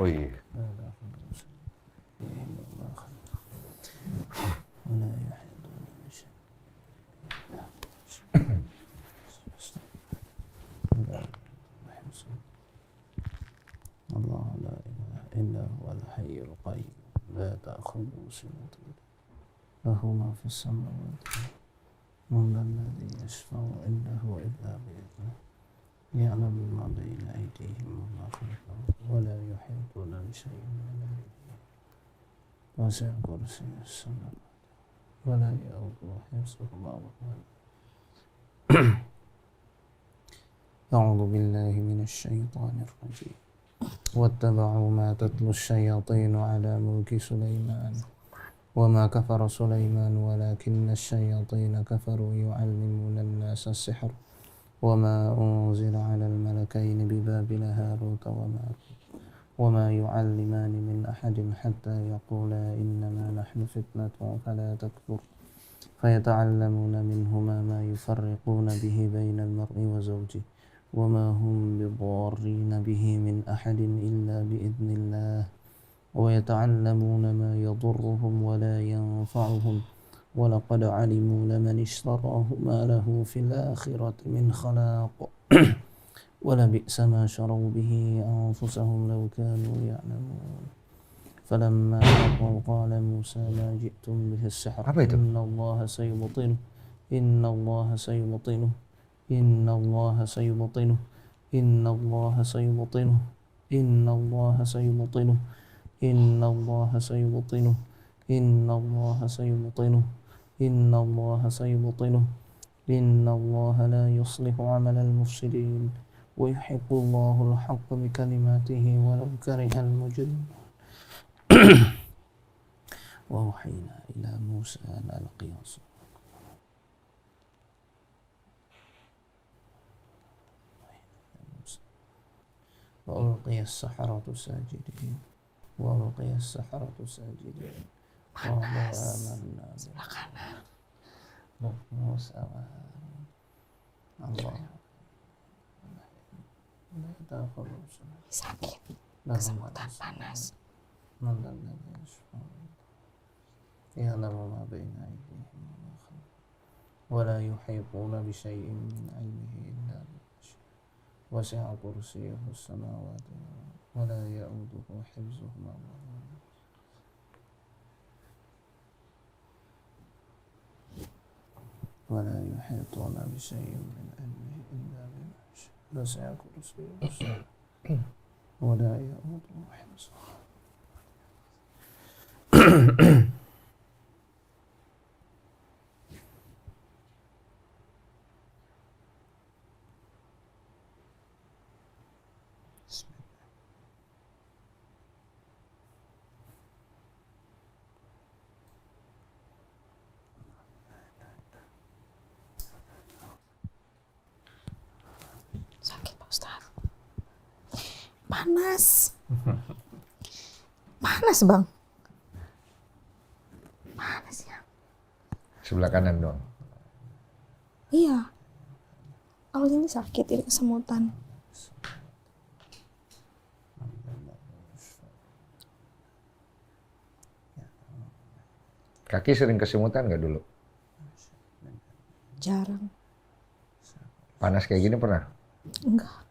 Oh iya. الله لا إله إلا هو الحي القيوم لا تأخذه سنة له ما في السماوات من ذا الذي يشفع عنده إلا بإذنه يعلم ما بين أيديهم وما خلفهم ولا يحيطون بشيء من علمه وسع كرسيه السماوات ولا يؤوده حفظهما وهو أعوذ بالله من الشيطان الرجيم. واتبعوا ما تتلو الشياطين على ملك سليمان وما كفر سليمان ولكن الشياطين كفروا يعلمون الناس السحر وما أنزل على الملكين ببابل هاروت وماروت وما يعلمان من أحد حتى يقولا إنما نحن فتنة فلا تكفر فيتعلمون منهما ما يفرقون به بين المرء وزوجه وما هم بضارين به من أحد إلا بإذن الله ويتعلمون ما يضرهم ولا ينفعهم ولقد علموا لمن اشتراه ما له في الآخرة من خلاق ولبئس ما شروا به أنفسهم لو كانوا يعلمون فلما ألقوا قال موسى ما جئتم به السحر إن الله سيبطله إن الله سيبطله إن الله سيبطله إن الله سيبطله إن الله سيبطله إن الله سيبطله إن الله سيبطله إن الله سيبطله إن الله لا يصلح عمل المفسدين ويحق الله الحق بكلماته ولو كره المجرمون وأوحينا إلى موسى أن ألقي عصاك وألقي السحرة ساجدين وألقي السحرة ساجدين قالوا آمنا برب موسى وهارون الله Sakit. لا Kesemutan panas. من ذا الذي يشفع يعلم ما بين أيديهم وما خلفهم ولا يحيطون بشيء من علمه إلا بما شاء وسع كرسيه السماوات والأرض ولا يؤوده حفظهما ولا يحيطون بشيء من علمه إلا بما شاء وسع كرسيه السماوات ولا يؤوده حفظهما. Sakit Pak Ustadz. Panas. Panas Bang. Panas ya. Sebelah kanan doang. Iya. Kalau ini sakit, ini kesemutan. Kaki sering kesemutan nggak dulu? Jarang. Panas kayak gini pernah? Enggak.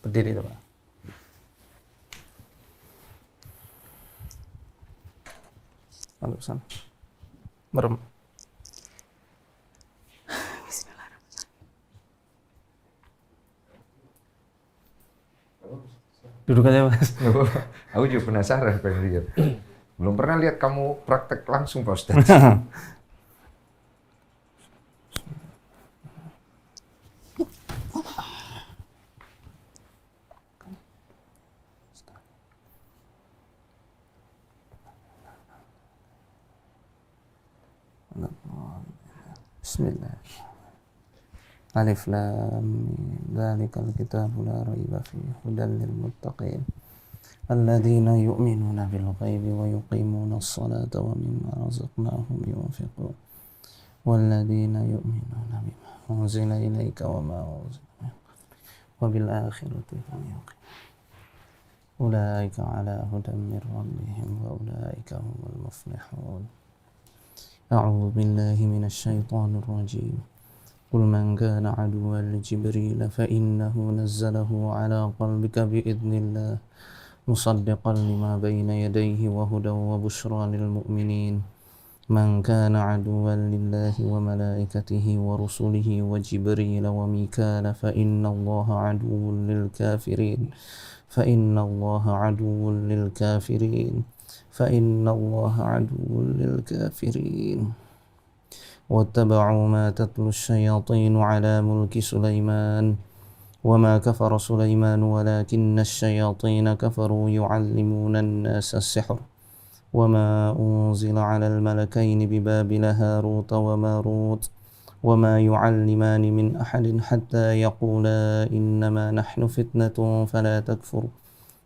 Berdiri tuh Pak. Lalu sana. Merem. Duduk aja Mas. Aku juga penasaran pengen lihat. Belum pernah lihat kamu praktek langsung Pak Ustadz. Bismillah. Alif Lam Mim. Dzalikal kitabu la raiba fihi hudan lil muttaqin. Alladzina yu'minuna bil ghaibi wa yuqimuna as-salata wa mimma razaqnahum yunfiqun. Walladzina yu'minuna bima unzila ilayka wa ma unzila min qablika wa bil akhirati hum yuqinun. Ulaika ala hudan min rabbihim wa ulaika humul muflihun. أعوذ بالله من الشيطان الرجيم قل من كان عدوا لجبريل فإنه نزله على قلبك بإذن الله مصدقا لما بين يديه وهدى وبشرى للمؤمنين من كان عدوا لله وملائكته ورسله وجبريل وميكال فإن الله عدو للكافرين فإن الله عدو للكافرين فإن الله عدو للكافرين واتبعوا ما تتلو الشياطين على ملك سليمان وما كفر سليمان ولكن الشياطين كفروا يعلمون الناس السحر وما أنزل على الملكين ببابل هاروت وماروت وما يعلمان من أحد حتى يقولا إنما نحن فتنة فلا تكفر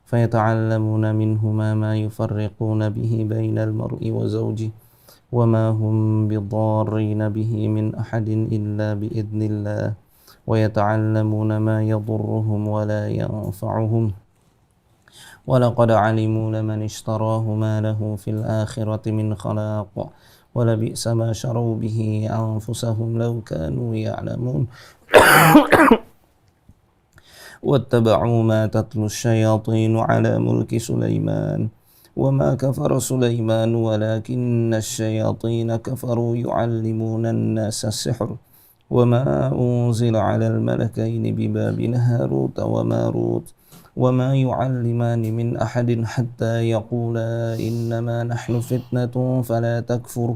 فيتعلمون منهما ما يفرقون به بين المرء وزوجه وما هم بضارين به من أحد إلا بإذن الله ويتعلمون ما يضرهم ولا ينفعهم ولقد علموا لمن اشتراه ما له في الآخرة من خلاق ولبئس ما شروا به أنفسهم لو كانوا يعلمون واتبعوا ما تتلو الشياطين على ملك سليمان وما كفر سليمان ولكن الشياطين كفروا يعلمون الناس السحر وما أنزل على الملكين ببابل هاروت وماروت وما يعلمان من أحد حتى يقولا إنما نحن فتنة فلا تكفر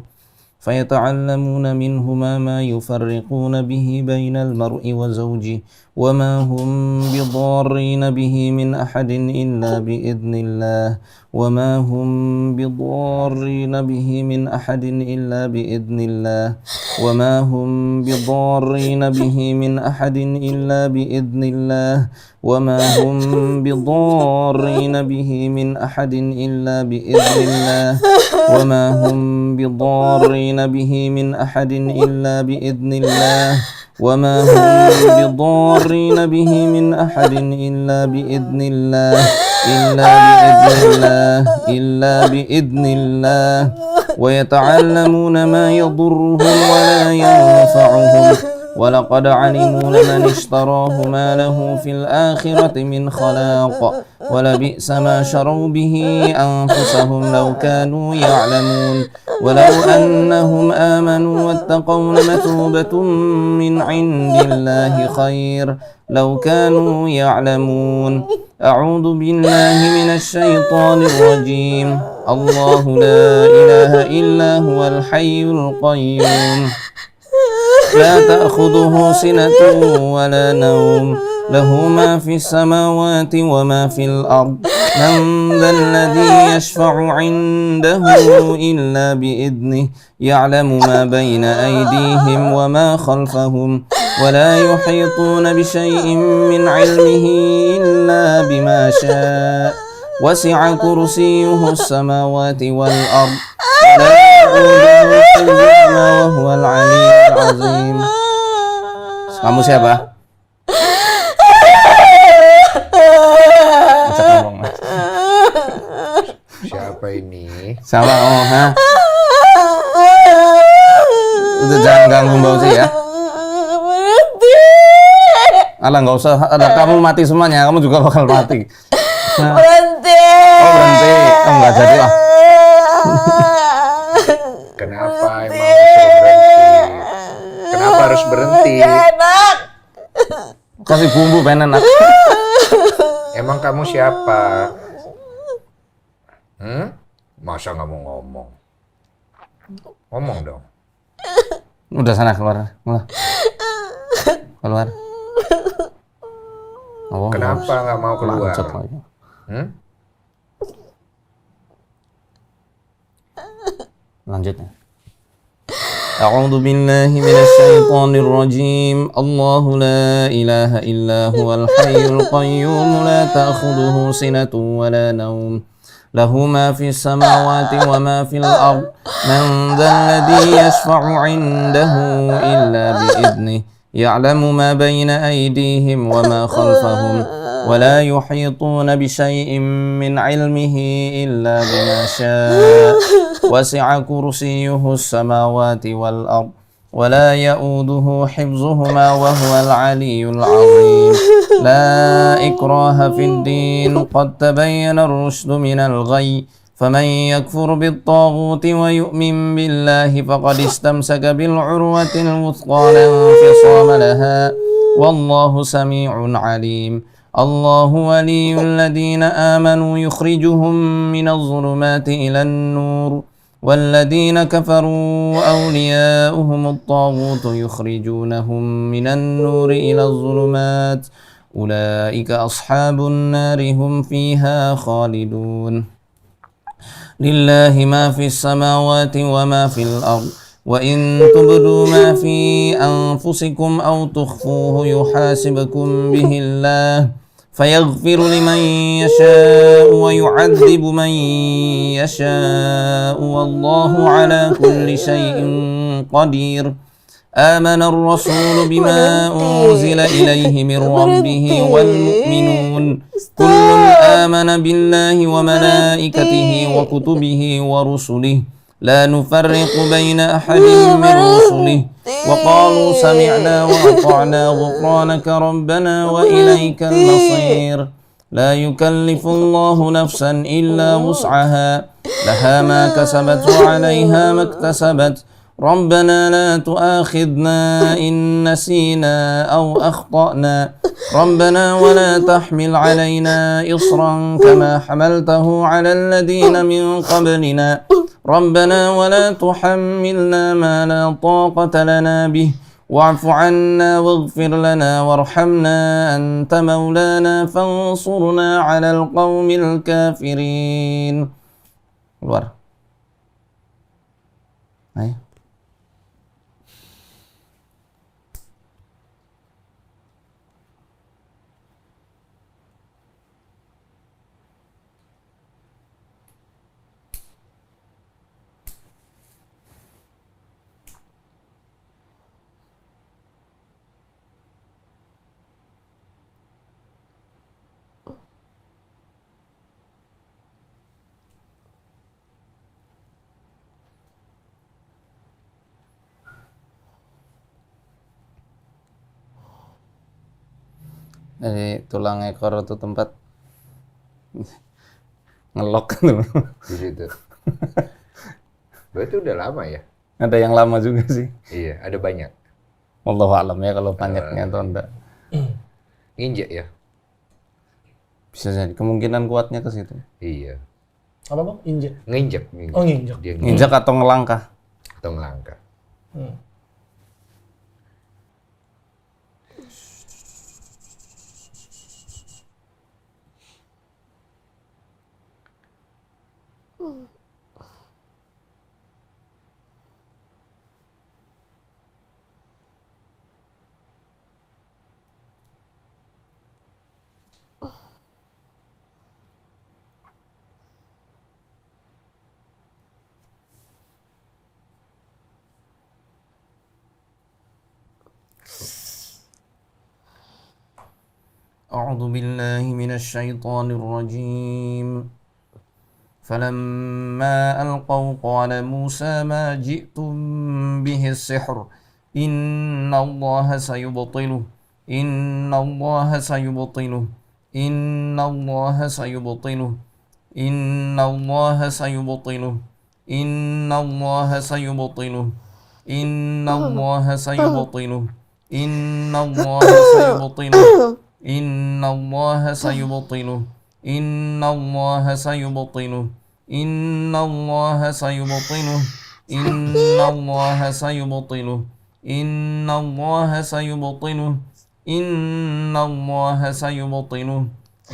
فيتعلمون منهما ما يفرقون به بين المرء وزوجه وما هم بضارين به من أحد إلا بإذن الله وما هم بضارين به من أحد إلا بإذن الله وما هم بضارين به من أحد إلا بإذن الله وما هم بضارين به من أحد إلا بإذن الله وما هم بضارين به من أحد إلا بإذن الله وما هم بضارين به من أحد إلا بإذن الله إلا بإذن الله ويتعلمون ما يضرهم ولا ينفعهم ولقد علموا لمن اشتراه ما له في الآخرة من خلاق ولبئس ما شروا به أنفسهم لو كانوا يعلمون ولو أنهم آمنوا واتقوا لمثوبة من عند الله خير لو كانوا يعلمون أعوذ بالله من الشيطان الرجيم الله لا إله إلا هو الحي القيوم لا تأخذه سنة ولا نوم له ما في السماوات وما في الأرض من ذا الذي يشفع عنده إلا بإذنه يعلم ما بين أيديهم وما خلفهم ولا يحيطون بشيء من علمه إلا بما شاء وسع كرسيه السماوات والأرض ولا يؤوده حفظهما وهو العلي العظيم. Kamu siapa? Siapa ini? Siapa? Oh, ha? Udah jangan ganggu Mbak Uci ya. Alah nggak usah, ada kamu mati semuanya, kamu juga bakal mati. Nah. Berhenti. Oh berhenti, oh, nggak jadi lah. Kenapa emang disuruh berhenti? Kenapa harus berhenti? Enak. Kasih bumbu pengen enak. Emang kamu siapa? Masa nggak mau ngomong? Ngomong dong. Udah sana keluar, keluar. Oh, Kenapa nggak mau keluar? Lanjutnya. أعوذ بالله من الشيطان الرجيم الله لا إله إلا هو الحي القيوم لا تأخذه سنة ولا نوم له ما في السماوات وما في الأرض من ذا الذي يشفع عنده إلا بإذنه يعلم ما بين أيديهم وما خلفهم ولا يحيطون بشيء من علمه إلا بما شاء وسع كرسيه السماوات والأرض ولا يؤوده حفظهما وهو العلي العظيم لا إكراه في الدين قد تبين الرشد من الغي فمن يكفر بالطاغوت ويؤمن بالله فقد استمسك بالعروة الوثقى لا انفصام لها والله سميع عليم الله ولي الذين آمنوا يخرجهم من الظلمات إلى النور والذين كفروا أولياؤهم الطاغوت يخرجونهم من النور إلى الظلمات أولئك أصحاب النار هم فيها خالدون لله ما في السماوات وما في الأرض وإن تبدوا ما في أنفسكم أو تخفوه يحاسبكم به الله فيغفر لمن يشاء ويعذب من يشاء والله على كل شيء قدير آمن الرسول بما أنزل إليه من ربه والمؤمنون كل آمن بالله وملائكته وكتبه ورسله لا نفرق بين أحد من رسله وقالوا سمعنا وأطعنا غفرانك ربنا وإليك المصير لا يكلف الله نفسا إلا وسعها لها ما كسبت وعليها ما اكتسبت ربنا لا تؤاخذنا إن نسينا أو أخطأنا ربنا ولا تحمل علينا إصرا كما حملته على الذين من قبلنا ربنا ولا تحملنا ما لا طاقة لنا به واعف عنا واغفر لنا وارحمنا أنت مولانا فانصرنا على القوم الكافرين. Keluar. Ayo. Dari tulang ekor itu tempat ngelok tuh. Di situ. Berarti udah lama ya? Ada yang lama juga sih. Iya, ada banyak. Wallahu alam ya kalau banyaknya atau enggak. Nginjek ya? Bisa jadi kemungkinan kuatnya ke situ. Iya. Apa bang? Injek. Nginjek. Oh nginjek. Dia Nginjak atau ngelangkah. atau ngelangkah. Hmm. أعوذ بالله من الشيطان الرجيم فلما ألقوا قال موسى ما جئتم به السحر إن الله سيبطله إن الله سيبطله إن الله سيبطله إن الله سيبطله إن الله سيبطله إن الله سيبطله إن الله سيبطله إن الله سيبطله إن الله سيبطله إن الله سيبطله إن الله سيبطله إن الله سيبطله إن الله سيبطله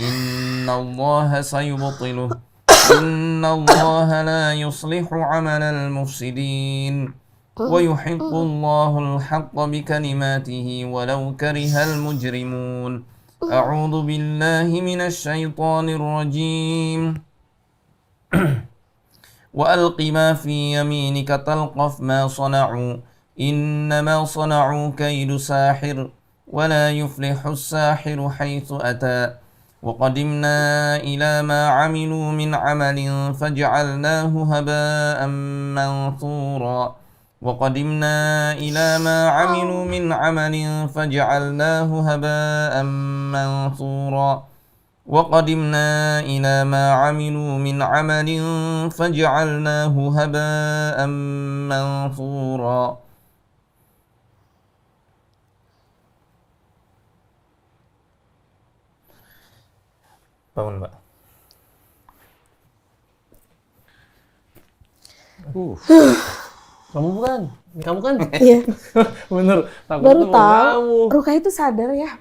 إن الله سيبطله إن الله لا يصلح عمل المفسدين ويحق الله الحق بكلماته ولو كره المجرمون أعوذ بالله من الشيطان الرجيم وألق ما في يمينك تلقف ما صنعوا إنما صنعوا كيد ساحر ولا يفلح الساحر حيث أتى وقدمنا إلى ما عملوا من عمل فجعلناه هباء منثورا وقدمنا إلى ما عملوا من عمل فجعلناه هباء منثورا وقدمنا إلى ما عملوا من عمل فجعلناه هباء منثورا. Bangun, Mbak. Kamu bukan? Kamu kan? Iya. Bener. Takut Baru tuh tahu kamu. Ruka itu sadar ya,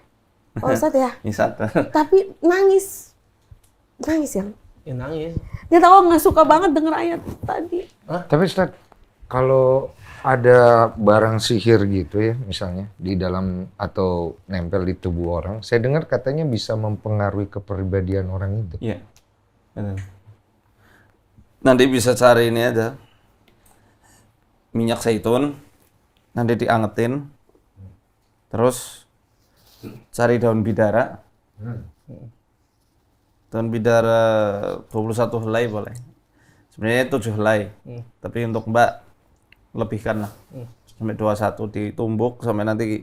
Pak Ustadz ya. Ini sadar. Tapi nangis ya. Ya nangis. Dia tahu nggak suka banget denger ayat tadi. Tapi Ustaz, kalau ada barang sihir gitu ya, misalnya di dalam atau nempel di tubuh orang, saya dengar katanya bisa mempengaruhi kepribadian orang itu. Iya. Benar. Nanti bisa cari ini aja. Minyak zaitun, nanti diangetin. Terus cari daun bidara. Daun bidara 21 helai boleh. Sebenarnya 7 helai. Tapi untuk Mbak lebihkan lah. Sampai 21 ditumbuk sampai nanti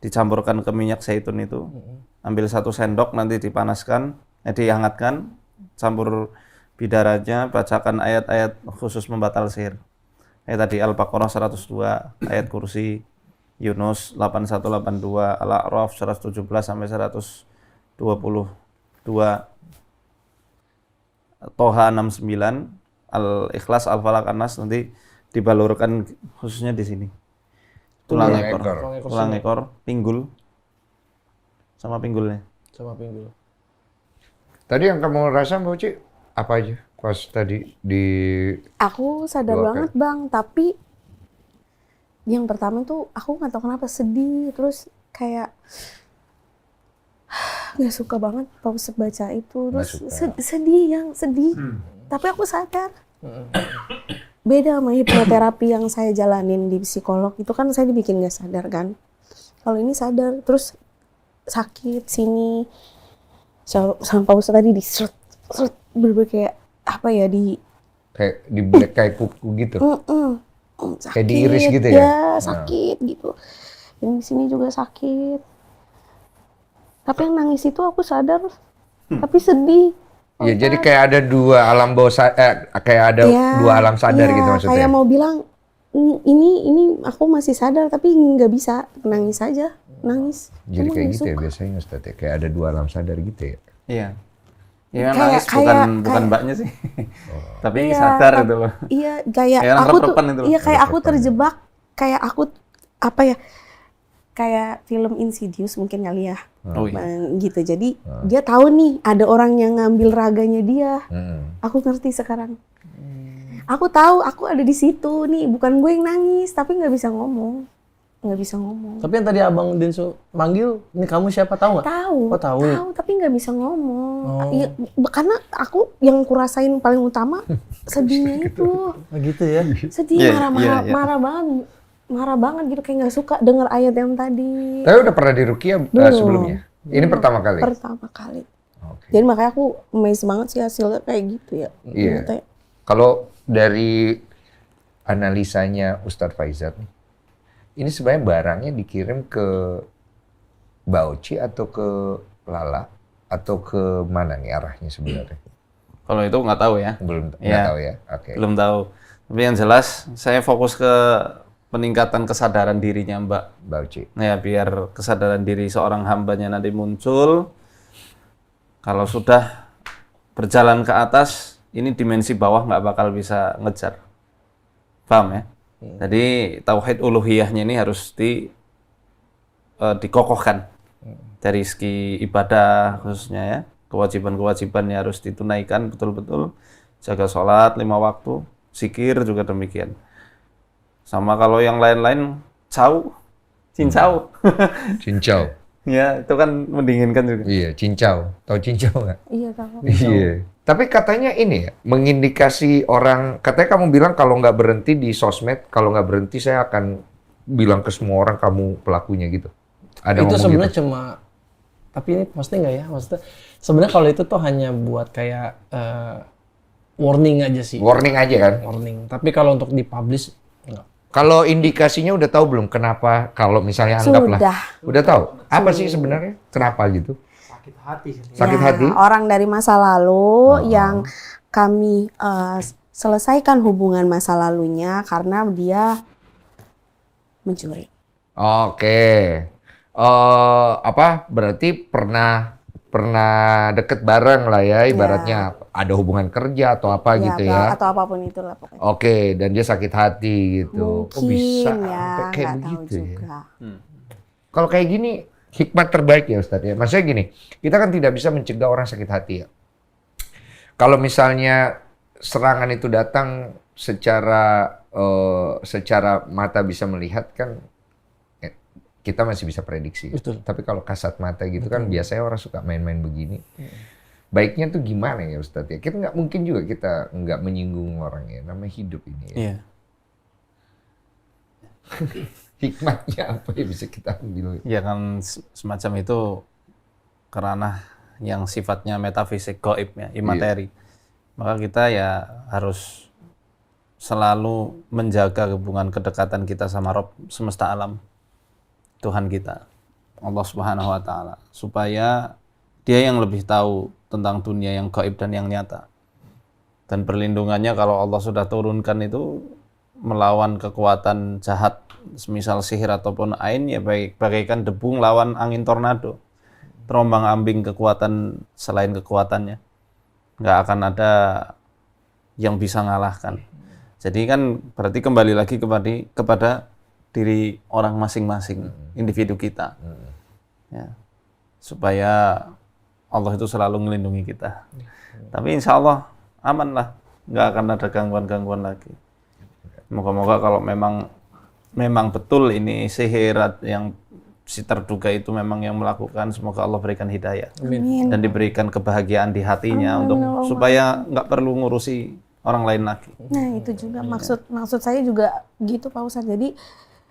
dicampurkan ke minyak zaitun itu. Ambil 1 sendok nanti dipanaskan, dihangatkan, campur bidaranya, bacakan ayat-ayat khusus membatal sihir. Ayat tadi Al-Baqarah 102, ayat kursi, Yunus 8182, Al-A'raf 117 sampai 122, Toha 69, Al-Ikhlas, Al-Falaq, An-Nas nanti dibalurkan khususnya di sini. tulang Tulang ekor, ekor. tulang ekor, pinggul, sama pinggulnya. Sama pinggul. Tadi yang kamu rasa Mbak Uci apa aja pas tadi di Aku sadar Doakan. banget Bang, tapi yang pertama tuh aku nggak tahu kenapa sedih, terus kayak nggak suka banget pas baca itu, terus suka. sedih. Tapi aku sadar. Beda sama hipnoterapi yang saya jalanin di psikolog, itu kan saya dibikin nggak sadar kan. Kalau ini sadar, terus sakit sini. Sama Pak Ustadz tadi bener-bener kayak apa ya, di kayak di black kayak kuku gitu? sakit, Kayak diiris gitu ya? sakit gitu. Yang di sini juga sakit. Tapi yang nangis itu aku sadar, tapi sedih. Ya jadi kayak ada dua alam bawah kayak ada dua alam sadar gitu maksudnya. Kayak mau bilang ini aku masih sadar tapi nggak bisa, nangis aja, nangis. Jadi Cuma kayak nggak gitu ya suka. biasanya Ustaz ya, kayak ada dua alam sadar gitu ya. Iya. Ya Kayak- nangis kayak- bukan kayak- mbaknya sih. Tapi Iya, sadar gitu loh. Iya, kayak Kayak orang aku tuh, rep-repan itu loh. iya kayak aku Rep-repan. terjebak, kayak aku apa ya, kayak film Insidious mungkin kali ya, Oh iya. gitu. Jadi dia tahu nih ada orang yang ngambil raganya dia. Hmm. Aku ngerti sekarang. Aku tahu aku ada di situ nih, bukan gue yang nangis, tapi nggak bisa ngomong, nggak bisa ngomong. Tapi yang tadi Abang Denso manggil, ini kamu siapa tahu nggak? Tahu, Oh, tahu. tapi nggak bisa ngomong. Oh. Iya, karena aku yang kurasain paling utama sedihnya itu. Oh, gitu ya. Sedih, Iya, marah-marah, iya. marah banget gitu, kayak nggak suka dengar ayat yang tadi. Tapi udah pernah di Ruqyah Belum. sebelumnya? Ini pertama kali? Pertama kali. Oke. Jadi makanya aku amazed banget sih hasilnya kayak gitu ya. Iya. Ternyata Kalau dari analisanya Ustadz Faizat nih, ini sebenarnya barangnya dikirim ke Bauci atau ke Lala atau ke mana nih arahnya sebenarnya? Kalau itu nggak tahu ya. Belum nggak Iya. tahu ya. Oke. Belum tahu. Tapi yang jelas saya fokus ke peningkatan kesadaran dirinya Mbak. Bauci. Nah, ya biar kesadaran diri seorang hambanya nanti muncul. Kalau sudah berjalan ke atas, ini dimensi bawah nggak bakal bisa ngejar. Paham ya? Jadi tauhid uluhiyahnya ini harus dikokohkan. Dari segi ibadah khususnya ya. Kewajiban-kewajibannya harus ditunaikan betul-betul. Jaga sholat 5 waktu, zikir juga demikian. Sama kalau yang lain-lain, cincau. Cincau. Ya, itu kan mendinginkan juga. Iya, cincau. Tahu cincau nggak? iya tahu. Iya. Tapi katanya ini ya, mengindikasi orang, katanya kamu bilang kalau nggak berhenti di sosmed, kalau nggak berhenti saya akan bilang ke semua orang kamu pelakunya gitu. Ada Itu ngomong sebenarnya gitu? cuma, tapi ini pasti nggak ya? Maksudnya sebenarnya kalau itu tuh hanya buat kayak warning aja sih. Warning aja kan? Warning. Tapi kalau untuk dipublish nggak. Kalau indikasinya udah tahu belum kenapa kalau misalnya anggaplah Sudah. udah tahu apa sih sebenarnya kenapa gitu? Sakit Ya, hati? orang dari masa lalu yang kami selesaikan hubungan masa lalunya karena dia mencuri. Oke. Apa berarti pernah deket bareng lah ya ibaratnya ada hubungan kerja atau apa gitu ya. Atau apapun itulah pokoknya. Oke, dan dia sakit hati gitu. Kok Mungkin bisa ya, sampai kayak nggak tahu begitu ya? juga. Kalau kayak gini hikmat terbaik ya Ustadz ya. Maksudnya gini, kita kan tidak bisa mencegah orang sakit hati ya. Kalau misalnya serangan itu datang secara mata bisa melihat kan kita masih bisa prediksi. Betul. Tapi kalau kasat mata gitu kan biasanya orang suka main-main begini. Baiknya tuh gimana ya Ustadz ya? Kita nggak mungkin juga kita nggak menyinggung orang ya. Namanya hidup ini ya. Iya. Hikmatnya apa yang bisa kita ambil? Ya kan semacam itu kerana yang sifatnya metafisik gaib ya, imateri. Maka kita ya harus selalu menjaga hubungan kedekatan kita sama Rabb semesta alam. Tuhan kita, Allah Subhanahu wa taala, supaya Dia yang lebih tahu tentang dunia yang gaib dan yang nyata. Dan perlindungannya kalau Allah sudah turunkan itu melawan kekuatan jahat, semisal sihir ataupun ain, ya bagaikan debu lawan angin tornado. Terombang-ambing kekuatan selain kekuatannya. Nggak akan ada yang bisa ngalahkan. Jadi kan berarti kembali lagi kepada diri orang masing-masing, individu kita. Ya. Supaya Allah itu selalu melindungi kita. Tapi insya Allah aman lah, nggak akan ada gangguan-gangguan lagi. Moga-moga kalau memang betul ini sihir yang si terduga itu memang yang melakukan, semoga Allah berikan hidayah dan diberikan kebahagiaan di hatinya supaya nggak perlu ngurusi orang lain lagi. Nah itu juga maksud saya juga gitu Pak Ustadz. Jadi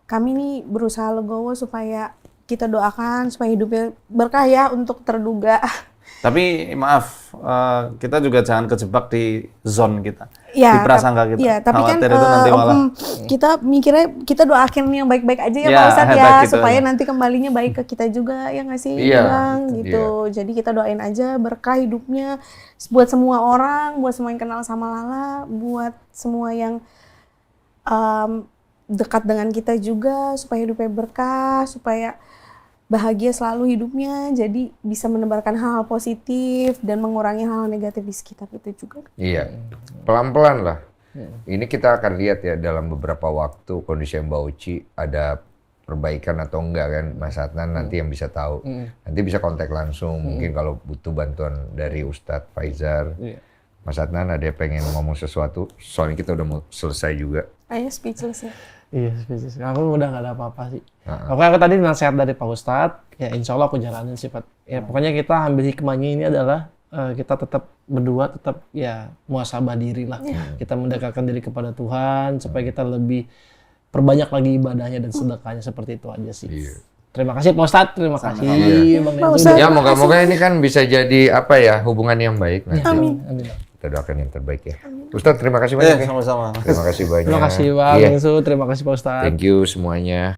kami nih berusaha legowo supaya kita doakan supaya hidupnya berkah ya untuk terduga. Tapi maaf, kita juga jangan kejebak di zone kita, Ya, di prasangka kita. Iya, tapi kan Khawatir itu nanti malah kita mikirnya kita doakan yang baik-baik aja ya Ya, Pak Ustadz ya, hebat gitu. supaya nanti kembalinya baik ke kita juga ya nggak sih Iya, Bang gitu. Jadi kita doain aja berkah hidupnya buat semua orang, buat semua yang kenal sama Lala, buat semua yang dekat dengan kita juga supaya hidupnya berkah, supaya bahagia selalu hidupnya, jadi bisa menebarkan hal-hal positif dan mengurangi hal-hal negatif di sekitar kita juga. Iya, pelan-pelan lah. Ini kita akan lihat ya dalam beberapa waktu kondisi Mbak Uci ada perbaikan atau enggak kan, Mas Adnan nanti yang bisa tahu. Nanti bisa kontak langsung, mungkin kalau butuh bantuan dari Ustadz Faizar. Mas Adnan ada yang pengen ngomong sesuatu, soalnya kita udah mau selesai juga. Ayo speechless ya. Iya, spesies. Aku udah gak ada apa-apa sih. Pokoknya aku tadi nasihat dari Pak Ustadz, ya insya Allah aku jalanin sih, Pak. Ya pokoknya kita ambil hikmahnya ini adalah kita tetap berdua, tetap ya muhasabah diri lah. Kita mendekatkan diri kepada Tuhan, supaya kita lebih perbanyak lagi ibadahnya dan sedekahnya, seperti itu aja sih. Iya. Terima kasih Pak Ustadz, terima kasih Bang Pak Nenzo. Ustadz. Ya moga-moga ini kan bisa jadi apa ya, hubungan yang baik nanti. Amin. Kita doakan yang terbaik ya. Ustadz terima kasih banyak ya. sama-sama. Terima kasih banyak. Terima kasih Bang Iya. Nenzo, terima kasih Pak Ustadz. Thank you semuanya.